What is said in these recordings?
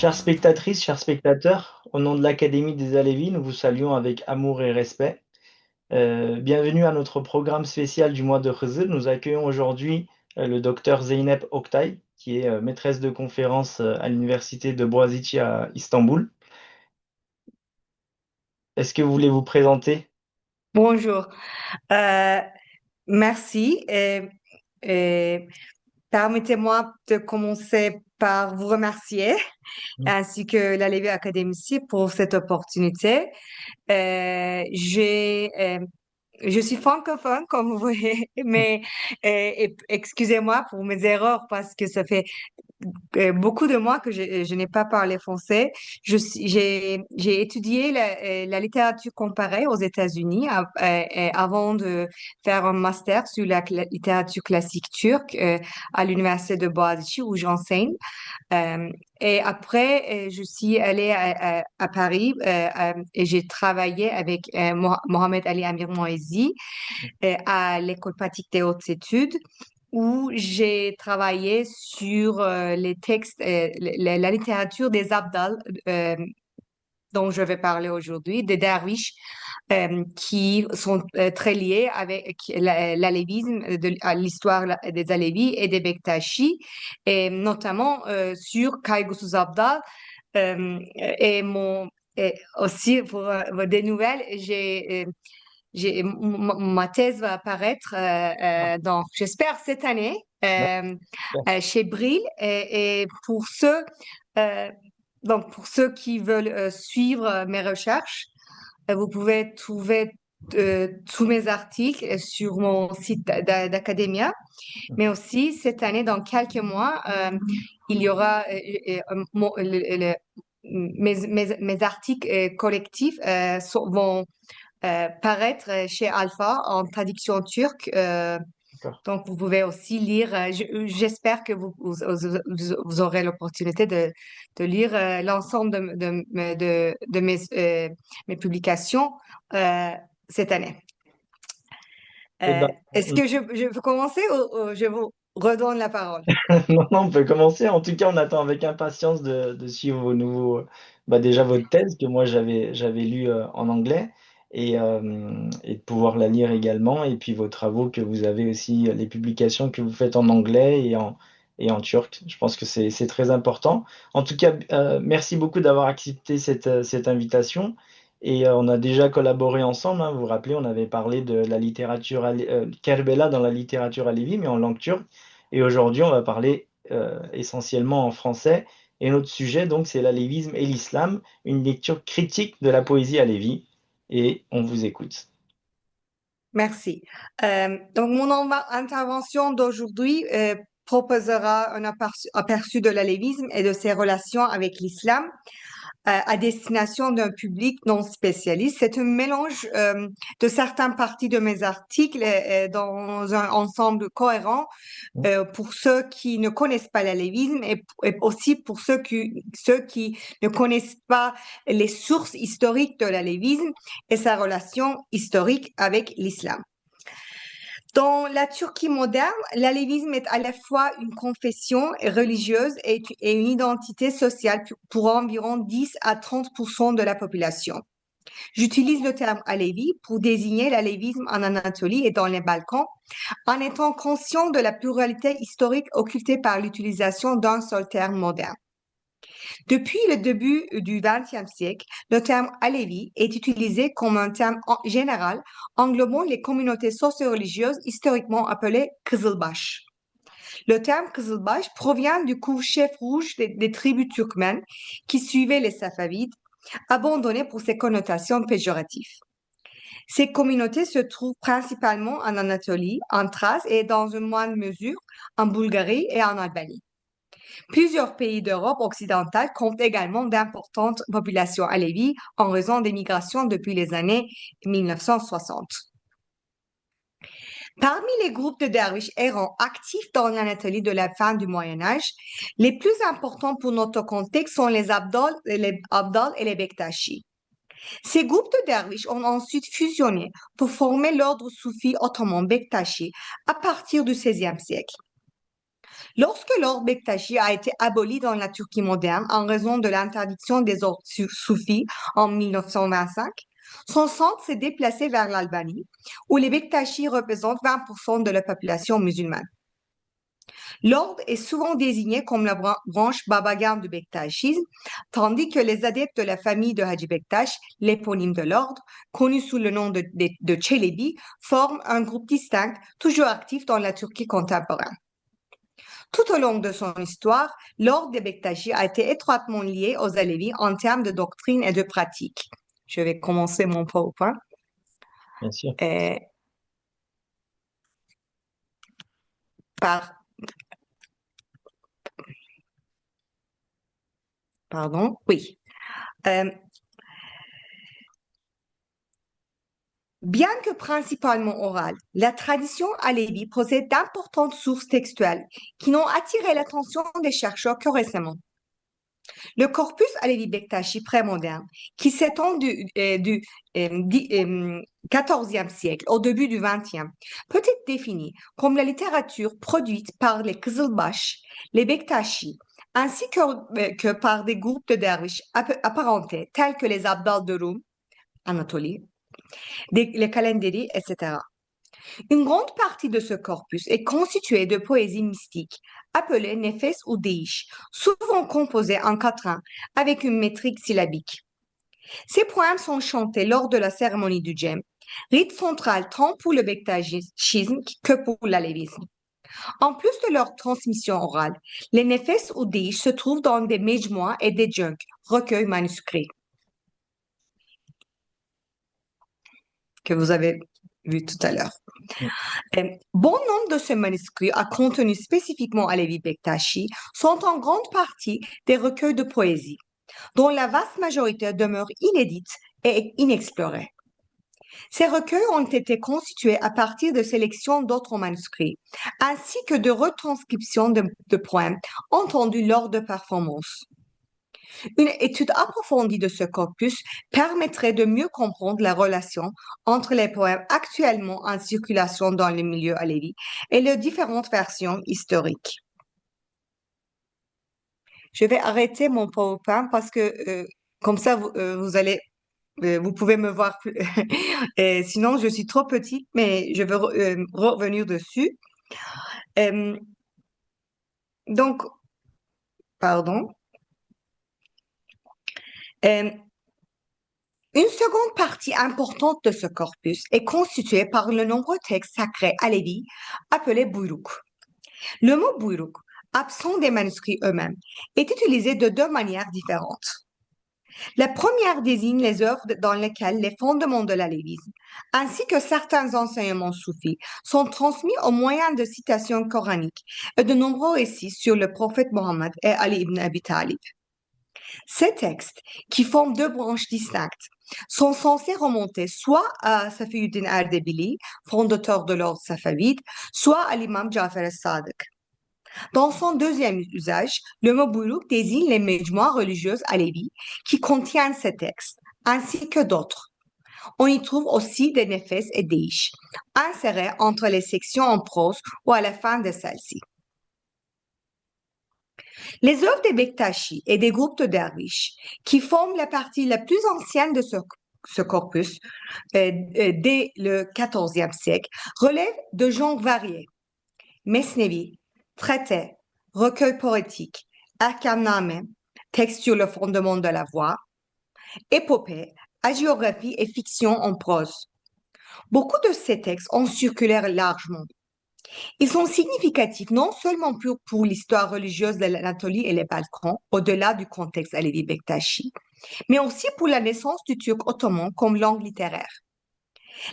Chères spectatrices, chers spectateurs, au nom de l'Académie des Alévis, nous vous saluons avec amour et respect. Bienvenue à notre programme spécial du mois de Hızır. Nous accueillons aujourd'hui le docteur Zeynep Oktay, qui est maîtresse de conférence à l'université de Boğaziçi à Istanbul. Est-ce que vous voulez vous présenter? Bonjour. Euh, Merci. Et permettez-moi de commencer par vous remercier, ainsi que la Lévi Académie pour cette opportunité. Je suis francophone, comme vous voyez, mais excusez-moi pour mes erreurs parce que ça fait beaucoup de mois que je n'ai pas parlé français. J'ai étudié la littérature comparée aux États-Unis avant de faire un master sur la littérature classique turque à l'université de Boğaziçi où j'enseigne. Euh, et après, je suis allée à Paris et j'ai travaillé avec Mohamed Ali Amir Moazi à l'École pratique des hautes études où j'ai travaillé sur les textes, la littérature des Abdal, euh, dont je vais parler aujourd'hui, des derviches, qui sont très liés avec l'alévisme, à l'histoire des Alévis et des Bektaşi, et notamment sur Kaygısız Abdal. Et et aussi pour des nouvelles, ma thèse va apparaître j'espère cette année chez Bril. Et euh, pour ceux qui veulent suivre mes recherches, vous pouvez trouver tous mes articles sur mon site d'Academia. Mais aussi, cette année, dans quelques mois, il y aura mes articles collectifs vont paraître chez Alpha en traduction turque. D'accord. Donc, vous pouvez aussi lire. J'espère que vous aurez l'opportunité de lire l'ensemble de mes publications euh, cette année. Eh ben, Est-ce que je peux commencer ou je vous redonne la parole? non, non, on peut commencer. En tout cas, on attend avec impatience de suivre déjà votre thèse que moi j'avais lue en anglais et de pouvoir la lire également. Et puis vos travaux que vous avez aussi, les publications que vous faites en anglais et en turc. Je pense que c'est très important. En tout cas, merci beaucoup d'avoir accepté cette invitation. Et on a déjà collaboré ensemble, hein. Vous vous rappelez, on avait parlé de la littérature Kerbela dans la littérature alevi, mais en langue turque. Et aujourd'hui, on va parler essentiellement en français. Et notre sujet, donc, c'est l'alévisme et l'islam, une lecture critique de la poésie alévi. Et on vous écoute. Merci. Donc, intervention d'aujourd'hui proposera un aperçu de l'alévisme et de ses relations avec l'islam à destination d'un public non spécialiste. C'est un mélange de certaines parties de mes articles dans un ensemble cohérent pour ceux qui ne connaissent pas l'alévisme et aussi pour ceux qui ne connaissent pas les sources historiques de l'alévisme et sa relation historique avec l'islam. Dans la Turquie moderne, l'alévisme est à la fois une confession religieuse et une identité sociale pour environ 10 à 30% de la population. J'utilise le terme alévi pour désigner l'alévisme en Anatolie et dans les Balkans, en étant conscient de la pluralité historique occultée par l'utilisation d'un seul terme moderne. Depuis le début du XXe siècle, le terme Alevi est utilisé comme un terme général englobant les communautés socio-religieuses historiquement appelées Kızılbaş. Le terme Kızılbaş provient du chef rouge des tribus turkmènes qui suivaient les Safavides, abandonnés pour ses connotations péjoratives. Ces communautés se trouvent principalement en Anatolie, en Thrace et dans une moindre mesure en Bulgarie et en Albanie. Plusieurs pays d'Europe occidentale comptent également d'importantes populations alévis en raison des migrations depuis les années 1960. Parmi les groupes de derviches errants actifs dans l'Anatolie de la fin du Moyen Âge, les plus importants pour notre contexte sont les Abdal et les Bektashi. Ces groupes de derviches ont ensuite fusionné pour former l'ordre soufi ottoman Bektashi à partir du XVIe siècle. Lorsque l'ordre Bektashi a été aboli dans la Turquie moderne en raison de l'interdiction des ordres soufis en 1925, son centre s'est déplacé vers l'Albanie, où les Bektashi représentent 20% de la population musulmane. L'ordre est souvent désigné comme la branche babagan du Bektaşisme, tandis que les adeptes de la famille de Hacı Bektaş, l'éponyme de l'ordre, connu sous le nom de Çelebi, forment un groupe distinct, toujours actif dans la Turquie contemporaine. Tout au long de son histoire, l'ordre des Bektaşi a été étroitement lié aux Alevis en termes de doctrine et de pratique. Je vais commencer mon PowerPoint. Bien sûr. Pardon, oui. Bien que principalement orale, la tradition alevi possède d'importantes sources textuelles qui n'ont attiré l'attention des chercheurs que récemment. Le corpus Alevi Bektashi prémoderne, qui s'étend du XIVe siècle au début du XXe, peut être défini comme la littérature produite par les Kızılbaş, les Bektashi, ainsi que par des groupes de derviches apparentés tels que les Abdal de Rum, Anatolie, les calenderi, etc. Une grande partie de ce corpus est constituée de poésie mystique, appelée nefes ou deish, souvent composée en quatrains, avec une métrique syllabique. Ces poèmes sont chantés lors de la cérémonie du djem, rite central tant pour le bektaşisme que pour l'alevisme. En plus de leur transmission orale, les nefes ou deish se trouvent dans des mejmois et des junk, recueils manuscrits, que vous avez vu tout à l'heure. Bon nombre de ces manuscrits à contenu spécifiquement Alevi Bektashi sont en grande partie des recueils de poésie, dont la vaste majorité demeure inédite et inexplorée. Ces recueils ont été constitués à partir de sélections d'autres manuscrits, ainsi que de retranscriptions de poèmes entendus lors de performances. Une étude approfondie de ce corpus permettrait de mieux comprendre la relation entre les poèmes actuellement en circulation dans le milieu alevi et leurs différentes versions historiques. Je vais arrêter mon PowerPoint parce que comme ça, vous pouvez me voir plus. Sinon, je suis trop petite, mais je veux revenir dessus. Donc, pardon. Une seconde partie importante de ce corpus est constituée par le nombreux textes sacrés alevis appelés buyruk. Le mot buyruk, absent des manuscrits eux-mêmes, est utilisé de deux manières différentes. La première désigne les œuvres dans lesquelles les fondements de l'alévisme, ainsi que certains enseignements soufis, sont transmis au moyen de citations coraniques et de nombreux récits sur le prophète Mohammed et Ali ibn Abi Talib. Ces textes, qui forment deux branches distinctes, sont censés remonter soit à Safiyuddin Erdebili, fondateur de l'ordre safavide, soit à l'imam Ja'far al-Sadiq. Dans son deuxième usage, le mot buyruk désigne les mejmois religieuses alevis qui contiennent ces textes, ainsi que d'autres. On y trouve aussi des nefes et deish, insérés entre les sections en prose ou à la fin de celles-ci. Les œuvres des Bektashi et des groupes de derviches, qui forment la partie la plus ancienne de ce corpus, dès le XIVe siècle, relèvent de genres variés. Mesnevi, traités, recueils poétiques, Erkamname, texte sur le fondement de la voix, épopée, hagiographie et fiction en prose. Beaucoup de ces textes ont circulé largement. Ils sont significatifs non seulement pour l'histoire religieuse de l'Anatolie et les Balkans, au-delà du contexte Alevi Bektashi, mais aussi pour la naissance du turc ottoman comme langue littéraire.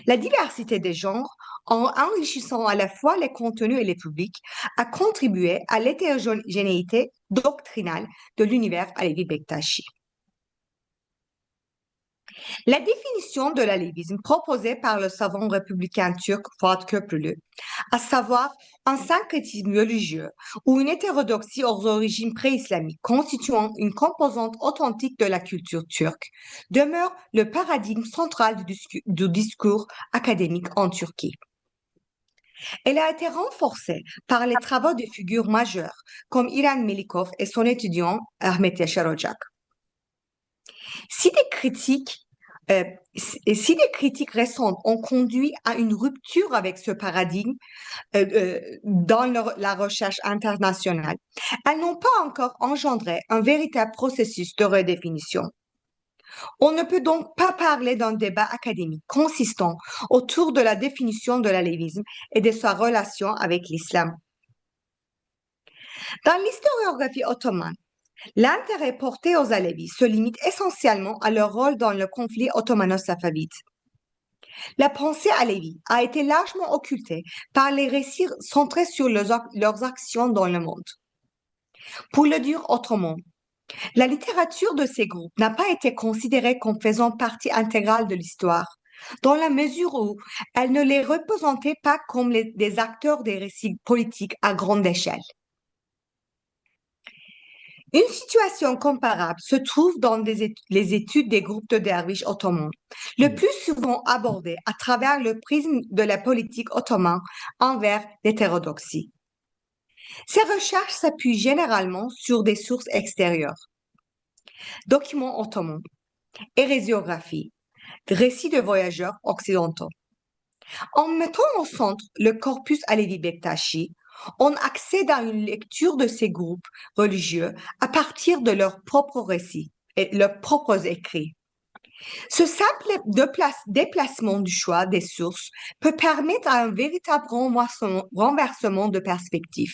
La diversité des genres, en enrichissant à la fois les contenus et les publics, a contribué à l'hétérogénéité doctrinale de l'univers Alevi Bektashi. La définition de l'alévisme proposée par le savant républicain turc Fuat Köprülü, à savoir un syncrétisme religieux ou une hétérodoxie aux origines pré-islamiques constituant une composante authentique de la culture turque, demeure le paradigme central du discours académique en Turquie. Elle a été renforcée par les travaux de figures majeures comme Iran Melikov et son étudiant Ahmet Yaşar Ocak. Si des critiques, si des critiques récentes ont conduit à une rupture avec ce paradigme dans la recherche internationale, elles n'ont pas encore engendré un véritable processus de redéfinition. On ne peut donc pas parler d'un débat académique consistant autour de la définition de l'alévisme et de sa relation avec l'islam. Dans l'historiographie ottomane, l'intérêt porté aux Alevis se limite essentiellement à leur rôle dans le conflit ottomano-safavide. La pensée alévi a été largement occultée par les récits centrés sur leurs actions dans le monde. Pour le dire autrement, la littérature de ces groupes n'a pas été considérée comme faisant partie intégrale de l'histoire, dans la mesure où elle ne les représentait pas comme des acteurs des récits politiques à grande échelle. Une situation comparable se trouve dans les études des groupes de derviches ottomans, le plus souvent abordées à travers le prisme de la politique ottomane envers l'hétérodoxie. Ces recherches s'appuient généralement sur des sources extérieures, documents ottomans, hérésiographie, récits de voyageurs occidentaux. En mettant au centre le corpus Alevi Bektashi, on accède à une lecture de ces groupes religieux à partir de leurs propres récits et leurs propres écrits. Ce simple déplacement du choix des sources peut permettre un véritable renversement de perspective.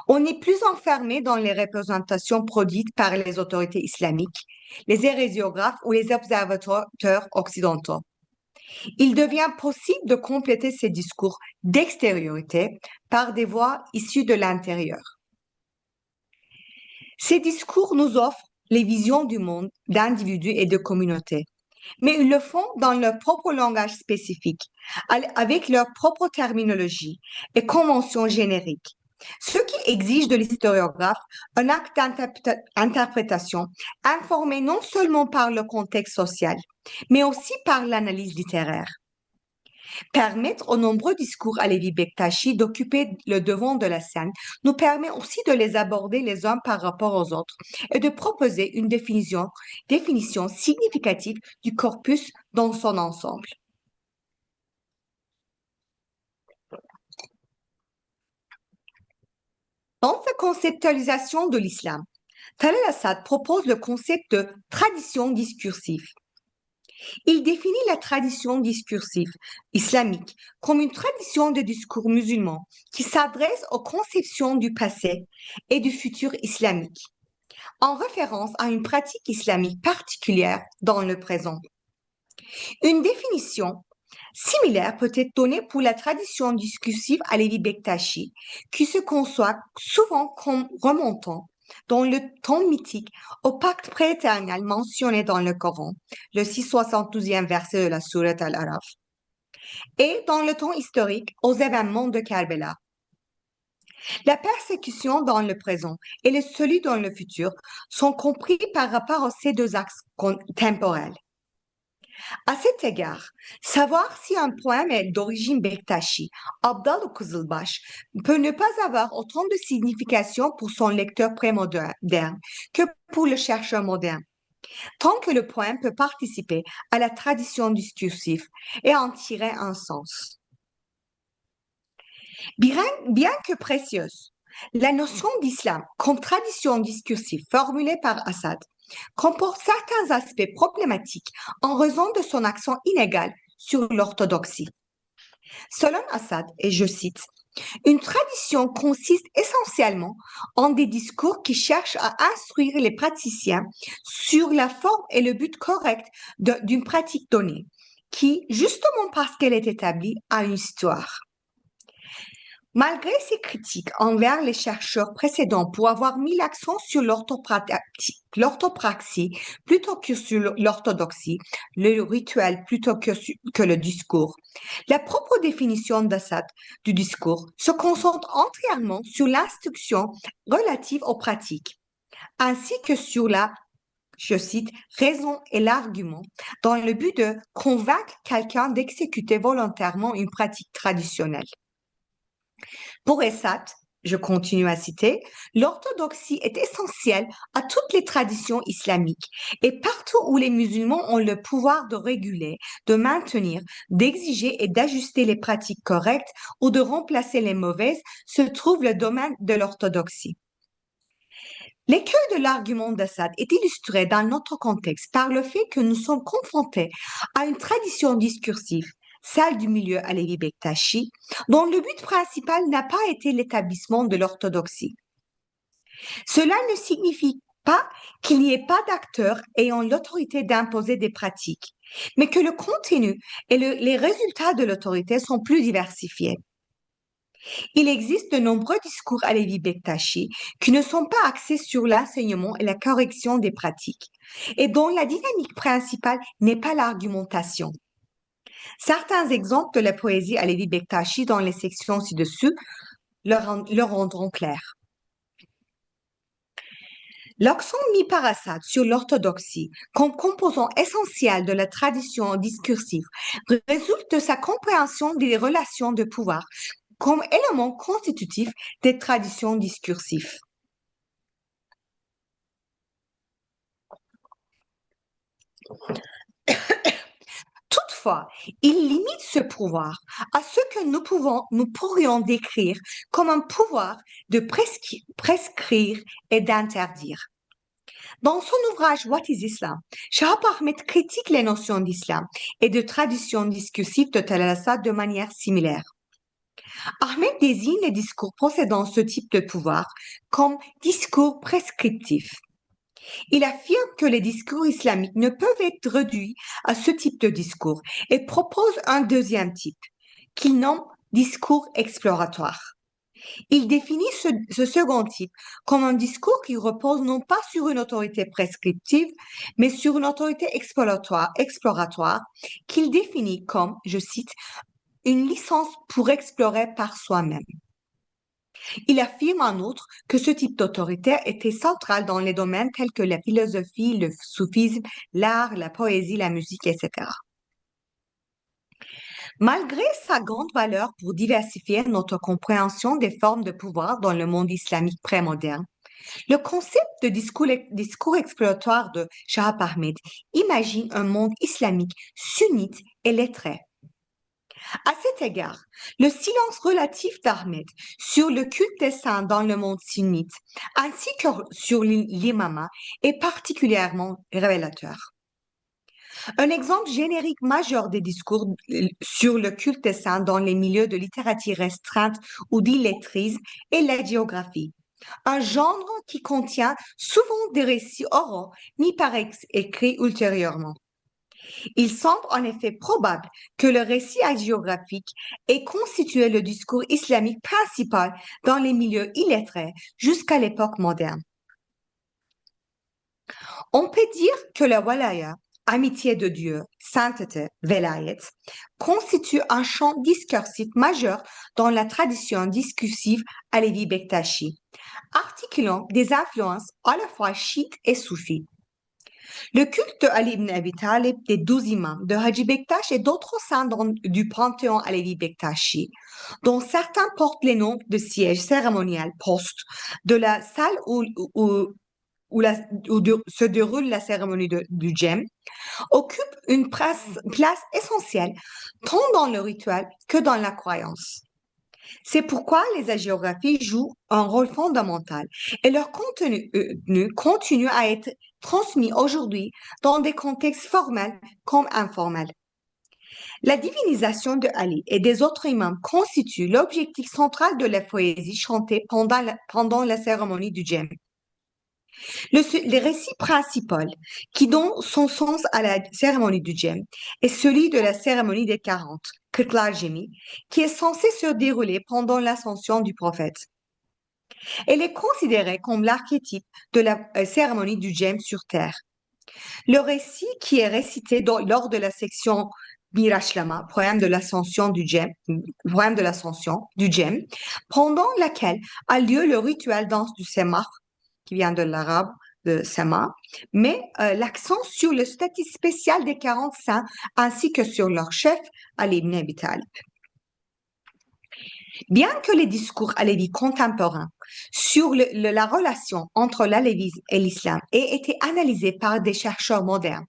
On n'est plus enfermé dans les représentations produites par les autorités islamiques, les hérésiographes ou les observateurs occidentaux. Il devient possible de compléter ces discours d'extériorité par des voix issues de l'intérieur. Ces discours nous offrent les visions du monde d'individus et de communautés, mais ils le font dans leur propre langage spécifique, avec leur propre terminologie et conventions génériques, ce qui exige de l'historiographe un acte d'interprétation informé non seulement par le contexte social, mais aussi par l'analyse littéraire. Permettre aux nombreux discours Alevi Bektashi d'occuper le devant de la scène nous permet aussi de les aborder les uns par rapport aux autres et de proposer une définition significative du corpus dans son ensemble. Dans sa conceptualisation de l'islam, Talal Assad propose le concept de tradition discursive. Il définit la tradition discursive islamique comme une tradition de discours musulman qui s'adresse aux conceptions du passé et du futur islamique, en référence à une pratique islamique particulière dans le présent. Une définition similaire peut être donnée pour la tradition discursive Alevi Bektashi, qui se conçoit souvent comme remontant dans le temps mythique au pacte prééternel mentionné dans le Coran, le 672e verset de la sourate Al-Araf, et dans le temps historique aux événements de Karbala. La persécution dans le présent et le celui dans le futur sont compris par rapport à ces deux axes temporels. À cet égard, savoir si un poème est d'origine Bektashi, Abdal ou Kızılbaş, peut ne pas avoir autant de signification pour son lecteur prémoderne que pour le chercheur moderne, tant que le poème peut participer à la tradition discursive et en tirer un sens. Bien que précieuse, la notion d'islam comme tradition discursive formulée par Assad comporte certains aspects problématiques en raison de son accent inégal sur l'orthodoxie. Selon Assad, et je cite, une tradition consiste essentiellement en des discours qui cherchent à instruire les praticiens sur la forme et le but correct d'une pratique donnée, qui, justement parce qu'elle est établie, a une histoire. Malgré ces critiques envers les chercheurs précédents pour avoir mis l'accent sur l'orthopraxie plutôt que sur l'orthodoxie, le rituel plutôt que le discours, la propre définition d'Assad du discours se concentre entièrement sur l'instruction relative aux pratiques, ainsi que sur la, je cite, raison et l'argument, dans le but de convaincre quelqu'un d'exécuter volontairement une pratique traditionnelle. Pour Essat, je continue à citer, l'orthodoxie est essentielle à toutes les traditions islamiques et partout où les musulmans ont le pouvoir de réguler, de maintenir, d'exiger et d'ajuster les pratiques correctes ou de remplacer les mauvaises se trouve le domaine de l'orthodoxie. L'écueil de l'argument d'Assad est illustré dans notre contexte par le fait que nous sommes confrontés à une tradition discursive, celle du milieu Alevi Bektashi, dont le but principal n'a pas été l'établissement de l'orthodoxie. Cela ne signifie pas qu'il n'y ait pas d'acteurs ayant l'autorité d'imposer des pratiques, mais que le contenu et les résultats de l'autorité sont plus diversifiés. Il existe de nombreux discours Alevi Bektashi qui ne sont pas axés sur l'enseignement et la correction des pratiques et dont la dynamique principale n'est pas l'argumentation. Certains exemples de la poésie Alevi Bektashi dans les sections ci-dessus le rendront clair. L'accent mis par Assad sur l'orthodoxie comme composant essentiel de la tradition discursive résulte de sa compréhension des relations de pouvoir comme élément constitutif des traditions discursives. Toutefois, il limite ce pouvoir à ce que nous pourrions décrire comme un pouvoir de prescrire et d'interdire. Dans son ouvrage What is Islam, Shahab Ahmed critique les notions d'islam et de tradition discursive de Tall-Assad de manière similaire. Ahmed désigne les discours possédant ce type de pouvoir comme discours prescriptifs. Il affirme que les discours islamiques ne peuvent être réduits à ce type de discours et propose un deuxième type, qu'il nomme discours exploratoire. Il définit ce second type comme un discours qui repose non pas sur une autorité prescriptive, mais sur une autorité exploratoire qu'il définit comme, je cite, une licence pour explorer par soi-même. Il affirme en outre que ce type d'autorité était central dans les domaines tels que la philosophie, le soufisme, l'art, la poésie, la musique, etc. Malgré sa grande valeur pour diversifier notre compréhension des formes de pouvoir dans le monde islamique pré-moderne, le concept de discours exploratoire de Shahab Ahmed imagine un monde islamique sunnite et lettré. À cet égard, le silence relatif d'Ahmed sur le culte des saints dans le monde sunnite, ainsi que sur l'imama, est particulièrement révélateur. Un exemple générique majeur des discours sur le culte des saints dans les milieux de littérature restreinte ou d'illettrisme est la géographie, un genre qui contient souvent des récits oraux mis par écrit ultérieurement. Il semble en effet probable que le récit hagiographique ait constitué le discours islamique principal dans les milieux illettrés jusqu'à l'époque moderne. On peut dire que la walaya, amitié de Dieu, sainteté, velayet, constitue un champ discursif majeur dans la tradition discursive Alevi Bektashi, articulant des influences à la fois chiites et soufis. Le culte de Ali ibn Abi Talib, des 12 imams, de Haji Bektash et d'autres saints du panthéon Alevi Bektashi, dont certains portent les noms de sièges cérémoniels postes de la salle où se déroule la cérémonie du djem, occupent une place essentielle tant dans le rituel que dans la croyance. C'est pourquoi les hagiographies jouent un rôle fondamental et leur contenu continue à être transmis aujourd'hui dans des contextes formels comme informels. La divinisation de Ali et des autres imams constitue l'objectif central de la poésie chantée pendant la cérémonie du djem. Le récit principal qui donne son sens à la cérémonie du djem est celui de la cérémonie des 40, Kırklar Cemi, qui est censée se dérouler pendant l'ascension du prophète. Elle est considérée comme l'archétype de la cérémonie du djem sur terre. Le récit qui est récité lors de la section Mirashlama, poème de l'ascension du djem, pendant laquelle a lieu le rituel danse du Semar, qui vient de l'arabe de Sema, mais l'accent sur le statut spécial des 40 saints ainsi que sur leur chef, Ali ibn Abi Talib. Bien que les discours alévis contemporains sur la relation entre l'alévisme et l'islam aient été analysés par des chercheurs modernes,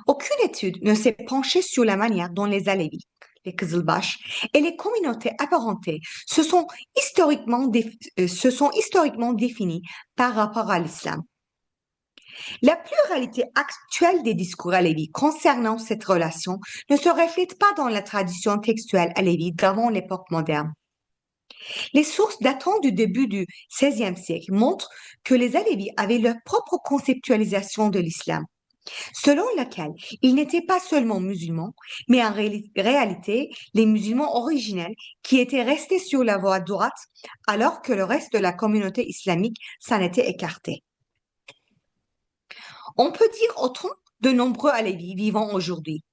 aucune étude ne s'est penchée sur la manière dont les alévis, les Kızılbaş et les communautés apparentées se sont historiquement définis par rapport à l'islam. La pluralité actuelle des discours alévis concernant cette relation ne se reflète pas dans la tradition textuelle alévie d'avant l'époque moderne. Les sources datant du début du XVIe siècle montrent que les Alévis avaient leur propre conceptualisation de l'islam, selon laquelle ils n'étaient pas seulement musulmans, mais en réalité les musulmans originels qui étaient restés sur la voie droite alors que le reste de la communauté islamique s'en était écarté. On peut dire autant de nombreux Alévis vivant aujourd'hui.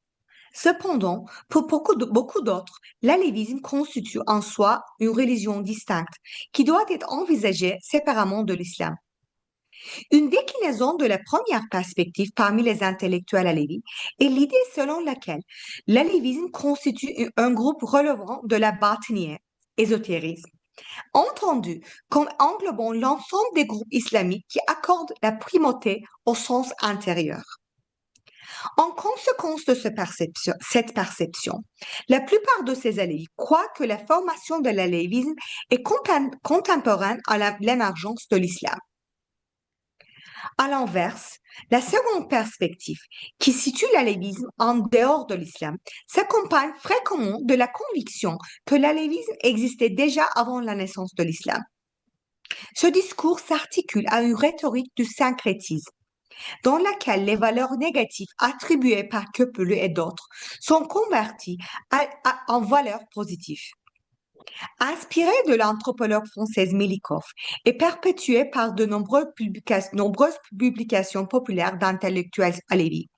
Cependant, pour beaucoup d'autres, l'alévisme constitue en soi une religion distincte qui doit être envisagée séparément de l'islam. Une déclinaison de la première perspective parmi les intellectuels alévis est l'idée selon laquelle l'alévisme constitue un groupe relevant de la batinière, ésotérisme, entendu comme englobant l'ensemble des groupes islamiques qui accordent la primauté au sens intérieur. En conséquence de cette perception, la plupart de ces alévis croient que la formation de l'alévisme est contemporaine à l'émergence de l'islam. À l'inverse, la seconde perspective, qui situe l'alévisme en dehors de l'islam, s'accompagne fréquemment de la conviction que l'alévisme existait déjà avant la naissance de l'islam. Ce discours s'articule à une rhétorique du syncrétisme, dans laquelle les valeurs négatives attribuées par Köprülü et d'autres sont converties en valeurs positives. Inspiré de l'anthropologue française Melikov et perpétué par de nombreuses publications populaires d'intellectuels alévis,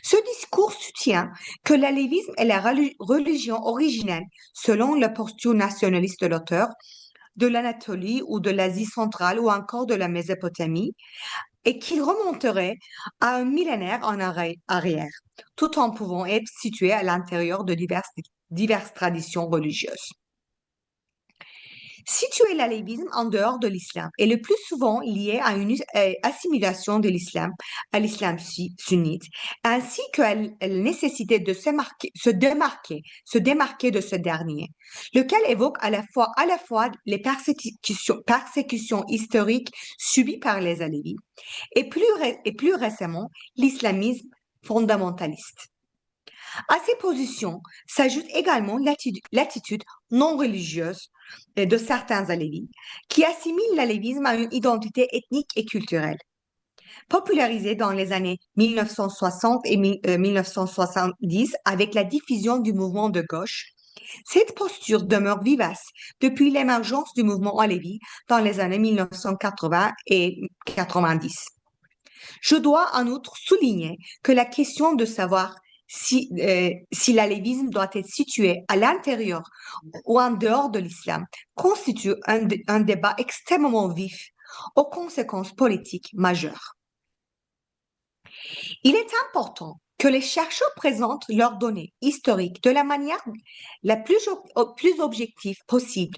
ce discours soutient que l'alévisme est la religion originelle, selon la posture nationaliste de l'auteur, de l'Anatolie ou de l'Asie centrale ou encore de la Mésopotamie, et qu'il remonterait à un millénaire en arrière, tout en pouvant être situé à l'intérieur de diverses traditions religieuses. Situer l'alévisme en dehors de l'islam est le plus souvent lié à une assimilation de l'islam à l'islam sunnite, ainsi qu'à la nécessité de se démarquer de ce dernier, lequel évoque à la fois les persécutions historiques subies par les alévis et plus récemment l'islamisme fondamentaliste. À ces positions s'ajoute également l'attitude non religieuse de certains alévis, qui assimilent l'alévisme à une identité ethnique et culturelle. Popularisée dans les années 1960 et 1970 avec la diffusion du mouvement de gauche, cette posture demeure vivace depuis l'émergence du mouvement alévi dans les années 1980 et 90. Je dois en outre souligner que la question de savoir si l'alévisme doit être situé à l'intérieur ou en dehors de l'islam constitue un débat extrêmement vif aux conséquences politiques majeures. Il est important que les chercheurs présentent leurs données historiques de la manière la plus objective possible,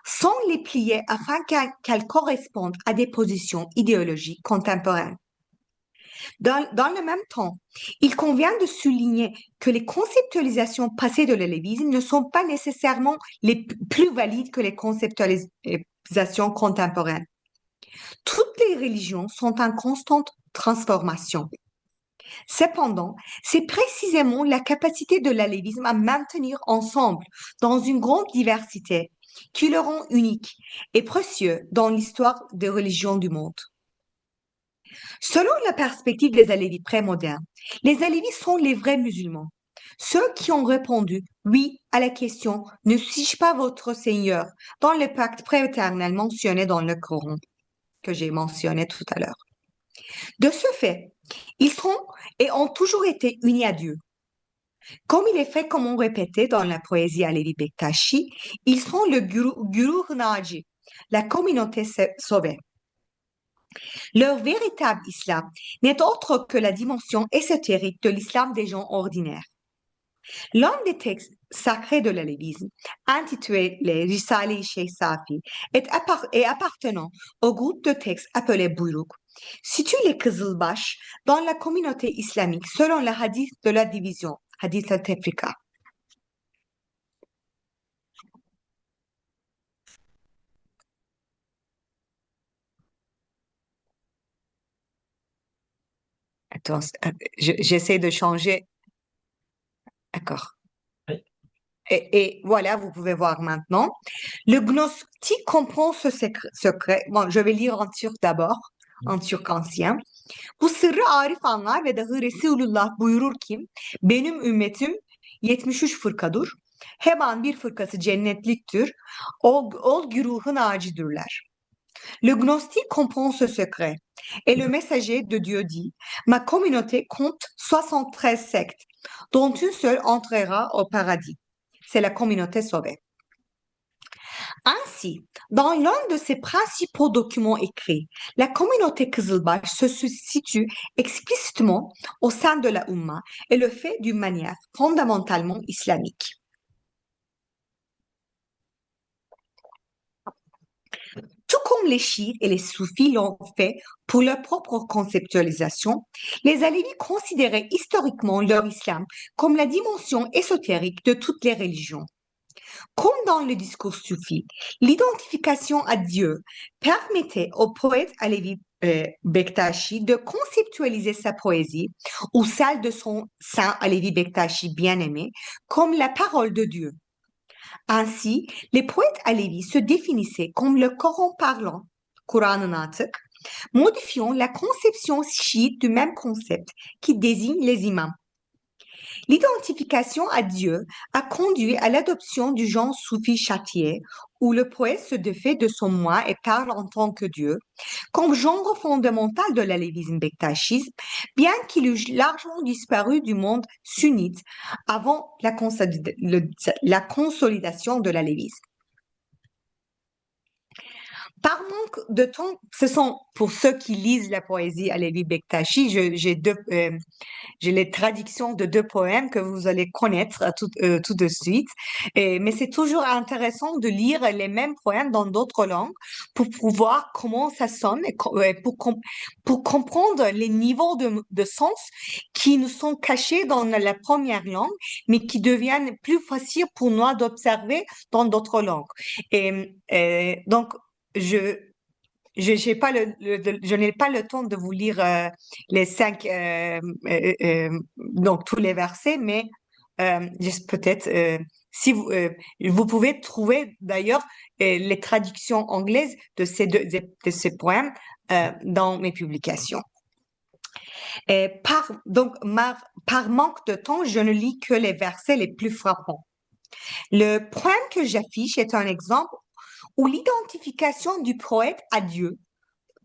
sans les plier afin qu'elles correspondent à des positions idéologiques contemporaines. Dans le même temps, il convient de souligner que les conceptualisations passées de l'alévisme ne sont pas nécessairement les plus valides que les conceptualisations contemporaines. Toutes les religions sont en constante transformation. Cependant, c'est précisément la capacité de l'alévisme à maintenir ensemble dans une grande diversité qui le rend unique et précieux dans l'histoire des religions du monde. Selon la perspective des alévis prémodernes, les alévis sont les vrais musulmans, ceux qui ont répondu oui à la question « Ne suis-je pas votre Seigneur ?» dans le pacte prééternel mentionné dans le Coran, que j'ai mentionné tout à l'heure. De ce fait, ils sont et ont toujours été unis à Dieu. Comme il est fréquemment répété dans la poésie alévi Bektashi, ils sont le Güruh Naci, la communauté sauvée. Leur véritable islam n'est autre que la dimension ésotérique de l'islam des gens ordinaires. L'un des textes sacrés de l'alévisme, intitulé les Risale-i Şeyh Safi, et appartenant au groupe de textes appelé Buyruk, situe les Kızılbaş dans la communauté islamique selon le hadith de la division, hadith al-Tefrika. Attends, j'essaie de changer. D'accord. Oui. Et voilà, vous pouvez voir maintenant. Le gnostique comprend ce secret. Bon, je vais lire en turc d'abord, en turc ancien. Bu sırrı Arif anlar ve dahi Resulullah buyurur ki benim ümmetim 73 fırkadır. Hemen bir fırkası cennetliktir. Ol güruhun ağacıdırlar. Le gnostique comprend ce secret. Et le messager de Dieu dit, ma communauté compte 73 sectes, dont une seule entrera au paradis. C'est la communauté sauvée. Ainsi, dans l'un de ses principaux documents écrits, la communauté Kızılbaş se situe explicitement au sein de la Ummah et le fait d'une manière fondamentalement islamique. Tout comme les chiites et les soufis l'ont fait pour leur propre conceptualisation, les Alevis considéraient historiquement leur islam comme la dimension ésotérique de toutes les religions. Comme dans le discours soufi, l'identification à Dieu permettait au poète Alevi Bektashi de conceptualiser sa poésie ou celle de son saint Alevi Bektashi bien-aimé comme la parole de Dieu. Ainsi, les poètes alevis se définissaient comme le Coran parlant, Kur'an-ı Natık, modifiant la conception chiite du même concept qui désigne les imams. L'identification à Dieu a conduit à l'adoption du genre soufi châtié, où le poète se défait de son moi et parle en tant que Dieu, comme genre fondamental de l'alévisme bektachisme, bien qu'il eût largement disparu du monde sunnite avant la consolidation de l'alévisme. Par manque de temps, ce sont pour ceux qui lisent la poésie Alevi Bektashi, j'ai les traductions de deux poèmes que vous allez connaître tout de suite. Mais c'est toujours intéressant de lire les mêmes poèmes dans d'autres langues pour voir comment ça sonne et pour comprendre les niveaux de sens qui nous sont cachés dans la première langue, mais qui deviennent plus faciles pour nous d'observer dans d'autres langues. Donc, je n'ai pas le temps de vous lire les cinq, donc tous les versets, mais peut-être si vous pouvez trouver d'ailleurs les traductions anglaises de ces poèmes dans mes publications. Par manque de temps, je ne lis que les versets les plus frappants. Le poème que j'affiche est un exemple où l'identification du poète à Dieu,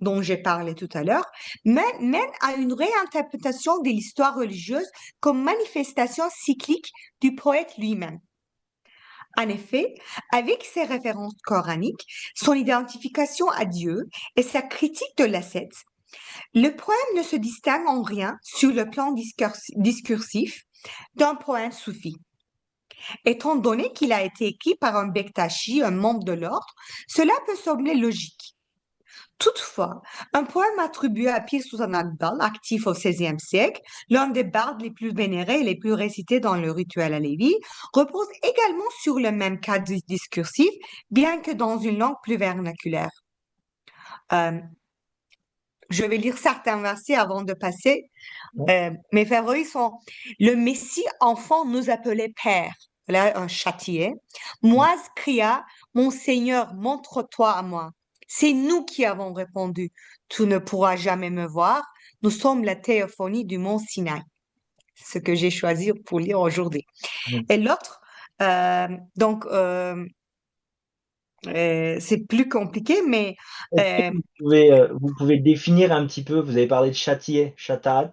dont j'ai parlé tout à l'heure, mène à une réinterprétation de l'histoire religieuse comme manifestation cyclique du poète lui-même. En effet, avec ses références coraniques, son identification à Dieu et sa critique de l'ascète, le poème ne se distingue en rien sur le plan discursif d'un poème soufi. Étant donné qu'il a été écrit par un Bektashi, un membre de l'ordre, cela peut sembler logique. Toutefois, un poème attribué à Pir Sultan Abdal, actif au XVIe siècle, l'un des bardes les plus vénérés et les plus récités dans le rituel alevi, repose également sur le même cadre discursif, bien que dans une langue plus vernaculaire. Je vais lire certains versets avant de passer. Mes favoris sont « Le Messie enfant nous appelait Père ». Là, un châtié. Moise cria, mon Seigneur, montre-toi à moi. C'est nous qui avons répondu, tu ne pourras jamais me voir. Nous sommes la théophonie du mont Sinaï. C'est ce que j'ai choisi pour lire aujourd'hui. Et l'autre, c'est plus compliqué, mais Est-ce que vous pouvez définir un petit peu, vous avez parlé de châtier, chataat.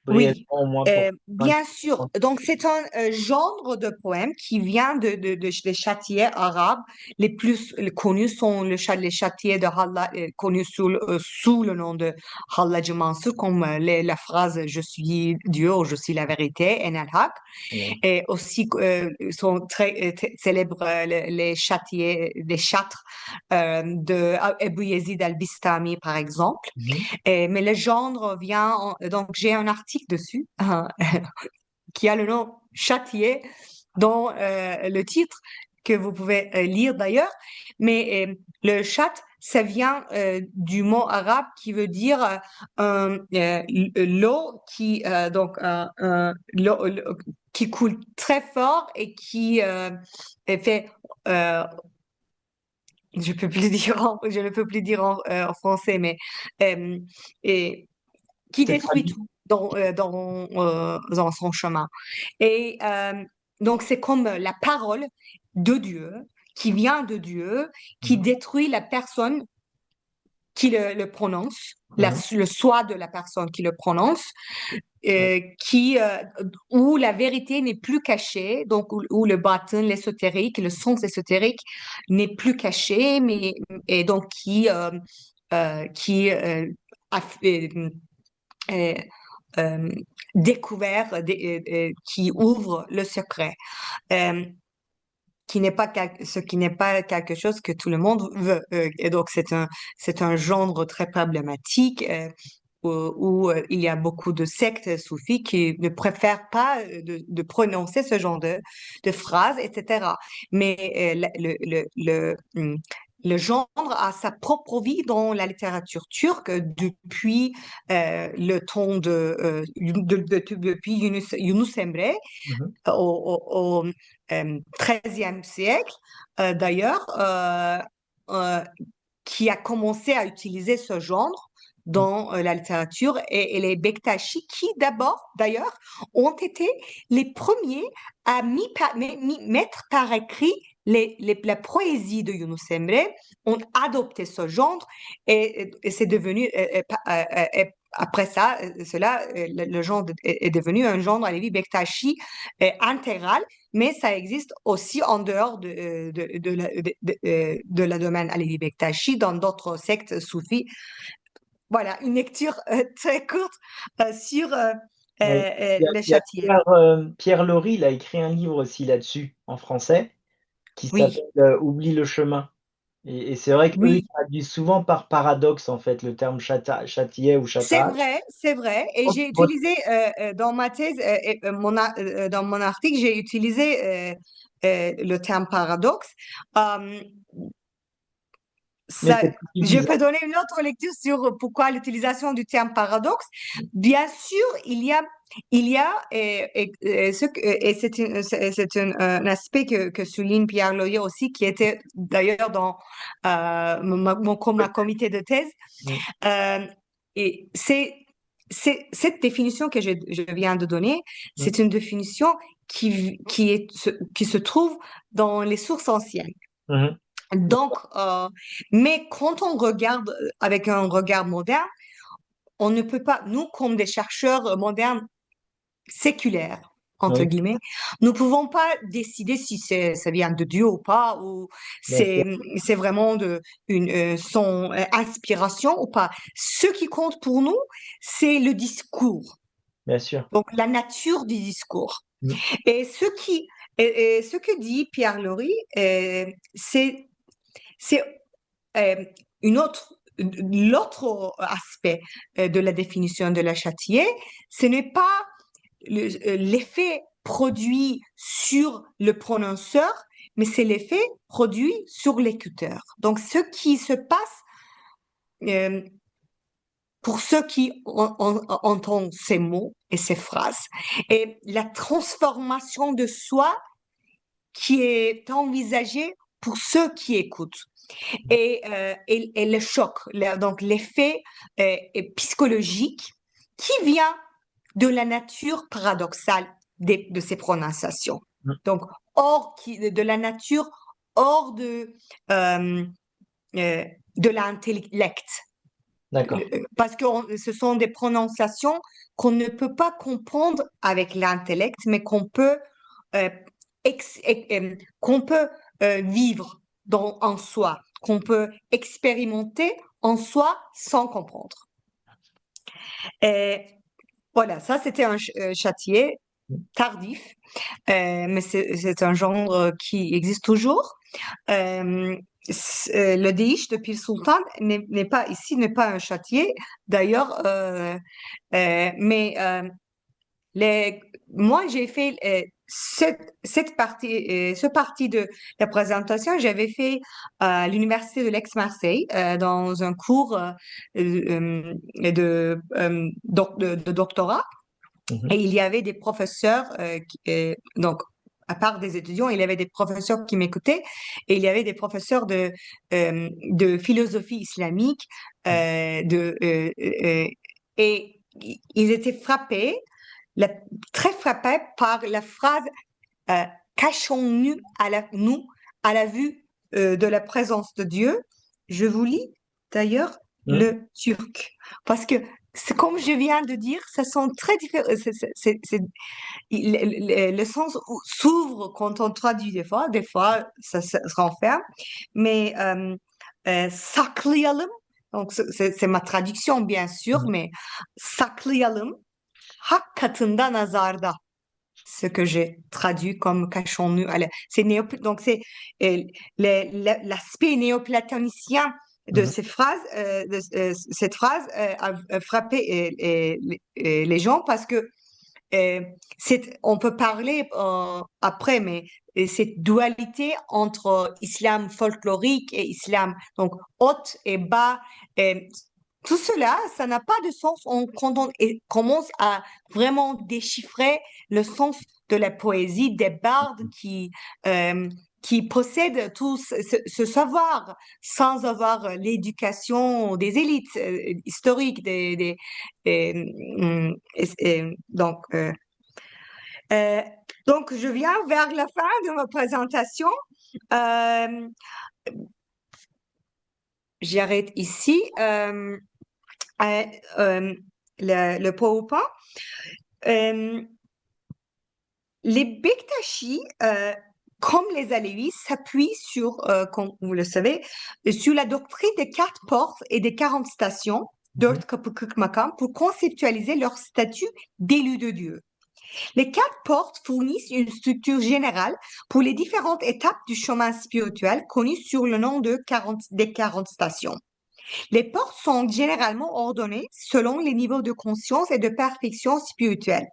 brièvement, Oui, au moins pour moi qui bien sûr. comprends. Donc, c'est un genre de poème qui vient des châtiers arabes. Les plus connus sont les châtiers de Halla, connus sous le nom de Hallacı Mansur, comme la phrase « Je suis Dieu » ou « Je suis la vérité » en al-Haq. Ouais. Et aussi sont très célèbres les châtiers, les châtres de Ebu Yazid al-Bistami, par exemple. Mhm. Mais le genre vient, donc j'ai un article dessus qui a le nom Châtier dans le titre que vous pouvez lire d'ailleurs. Mais le chat, ça vient du mot arabe qui veut dire l'eau qui l'eau qui coule très fort et qui fait je ne peux plus dire en français, mais euh, et qui C'est détruit traduit. tout dans son chemin. Et donc, c'est comme la parole de Dieu, qui vient de Dieu, qui Mhm. détruit la personne qui le prononce, Mhm. le soi de la personne qui le prononce, Ouais. où la vérité n'est plus cachée, donc où le bâton, l'ésotérique, le sens ésotérique n'est plus caché, et donc qui euh, euh, découvert, qui ouvre le secret, euh, ce qui n'est pas quelque chose que tout le monde veut. Et donc c'est un genre très problématique. Où il y a beaucoup de sectes soufis qui ne préfèrent pas de prononcer ce genre de phrases, etc. Mais le genre a sa propre vie dans la littérature turque depuis le temps depuis Yunus Emre Mhm. au 13e siècle, d'ailleurs, euh, qui a commencé à utiliser ce genre Mhm. dans la littérature et les Bektashi qui d'abord, d'ailleurs, ont été les premiers à mettre par écrit la poésie de Yunus Emre, ont adopté ce genre et c'est devenu, après ça, le genre est devenu un genre Alevi Bektashi intégral, mais ça existe aussi en dehors de la domaine Alevi Bektashi, dans d'autres sectes soufis. Voilà, une lecture très courte sur Ouais. le Il y a châtier. Pierre Laury, il a écrit un livre aussi là-dessus, en français, qui s'appelle Oui, Oublie le chemin. Et c'est vrai qu'eux, ils oui, traduisent souvent par paradoxe, en fait, le terme châtier ou chata. c'est vrai. Et j'ai utilisé dans ma thèse, dans mon article, j'ai utilisé le terme paradoxe. Euh, Mais Ça, c'est plus je bizarre. peux donner une autre lecture sur pourquoi l'utilisation du terme paradoxe. Bien sûr, il y a et c'est un aspect que souligne Pierre Loyer aussi, qui était d'ailleurs dans ma comité de thèse. Mm. Euh, et cette définition que je viens de donner, Mm. c'est une définition qui se trouve dans les sources anciennes. Mhm. Donc, mais quand on regarde avec un regard moderne, on ne peut pas, nous, comme des chercheurs modernes séculaires, entre Oui, guillemets, nous ne pouvons pas décider si ça vient de Dieu ou pas, ou bien sûr, c'est vraiment son inspiration ou pas. Ce qui compte pour nous, c'est le discours, bien sûr. donc la nature du discours. Mm. Et et ce que dit Pierre Laury, c'est euh, l'autre aspect de la définition de la châtier, ce n'est pas l'effet produit sur le prononceur, mais c'est l'effet produit sur l'écouteur. Donc, ce qui se passe euh, pour ceux qui entendent ces mots et ces phrases, et la transformation de soi qui est envisagée pour ceux qui écoutent. Et le choc, donc l'effet psychologique qui vient de la nature paradoxale de ces prononciations. Mm. Donc, de la nature hors euh, de l'intellect. D'accord. Parce que ce sont des prononciations qu'on ne peut pas comprendre avec l'intellect, mais euh, qu'on peut vivre en soi, qu'on peut expérimenter en soi sans comprendre. Et voilà, ça c'était un châtier tardif, mais c'est un genre qui existe toujours. Euh, le déiche de Pir Sultan n'est pas ici, n'est pas un châtier. D'ailleurs, mais les, moi, j'ai fait cette partie, ce partie de la présentation, j'avais fait à l'Université de l'Aix-Marseille dans un cours de doctorat. Et Mhm. il y avait des professeurs, donc à part des étudiants, il y avait des professeurs qui m'écoutaient et il y avait des professeurs de philosophie islamique, et ils étaient frappés la- très frappé par la phrase euh, cachons-nous à la vue de la présence de Dieu. Je vous lis d'ailleurs Mhm. le turc parce que c'est comme je viens de dire, ça sont très différents. Le sens s'ouvre quand on traduit des fois ça se renferme, mais saklayalım, donc c'est ma traduction bien sûr, Mhm. mais saklayalım hak katında nazarda, ce que j'ai traduit comme cachons-nous. C'est donc c'est euh, l'aspect néoplatonicien de Mhm. ces phrases, cette phrase a frappé les gens parce que euh, on peut parler après, mais cette dualité entre islam folklorique et islam, donc haut et bas, euh, tout cela, ça n'a pas de sens quand on commence à vraiment déchiffrer le sens de la poésie des bardes euh, qui possèdent tout ce savoir sans avoir l'éducation des élites historiques, donc, euh, donc, je viens vers la fin de ma présentation. Euh, J'arrête ici euh, euh, le PowerPoint. Euh, les Bektashi, comme les Alevis, s'appuient sur, comme vous le savez, sur la doctrine des 4 portes et des 40 stations, Mhm. Dört Kapı Kırk Makam, pour conceptualiser leur statut d'élu de Dieu. Les 4 portes fournissent une structure générale pour les différentes étapes du chemin spirituel connues sur le nom des 40 stations. Les portes sont généralement ordonnées selon les niveaux de conscience et de perfection spirituelle.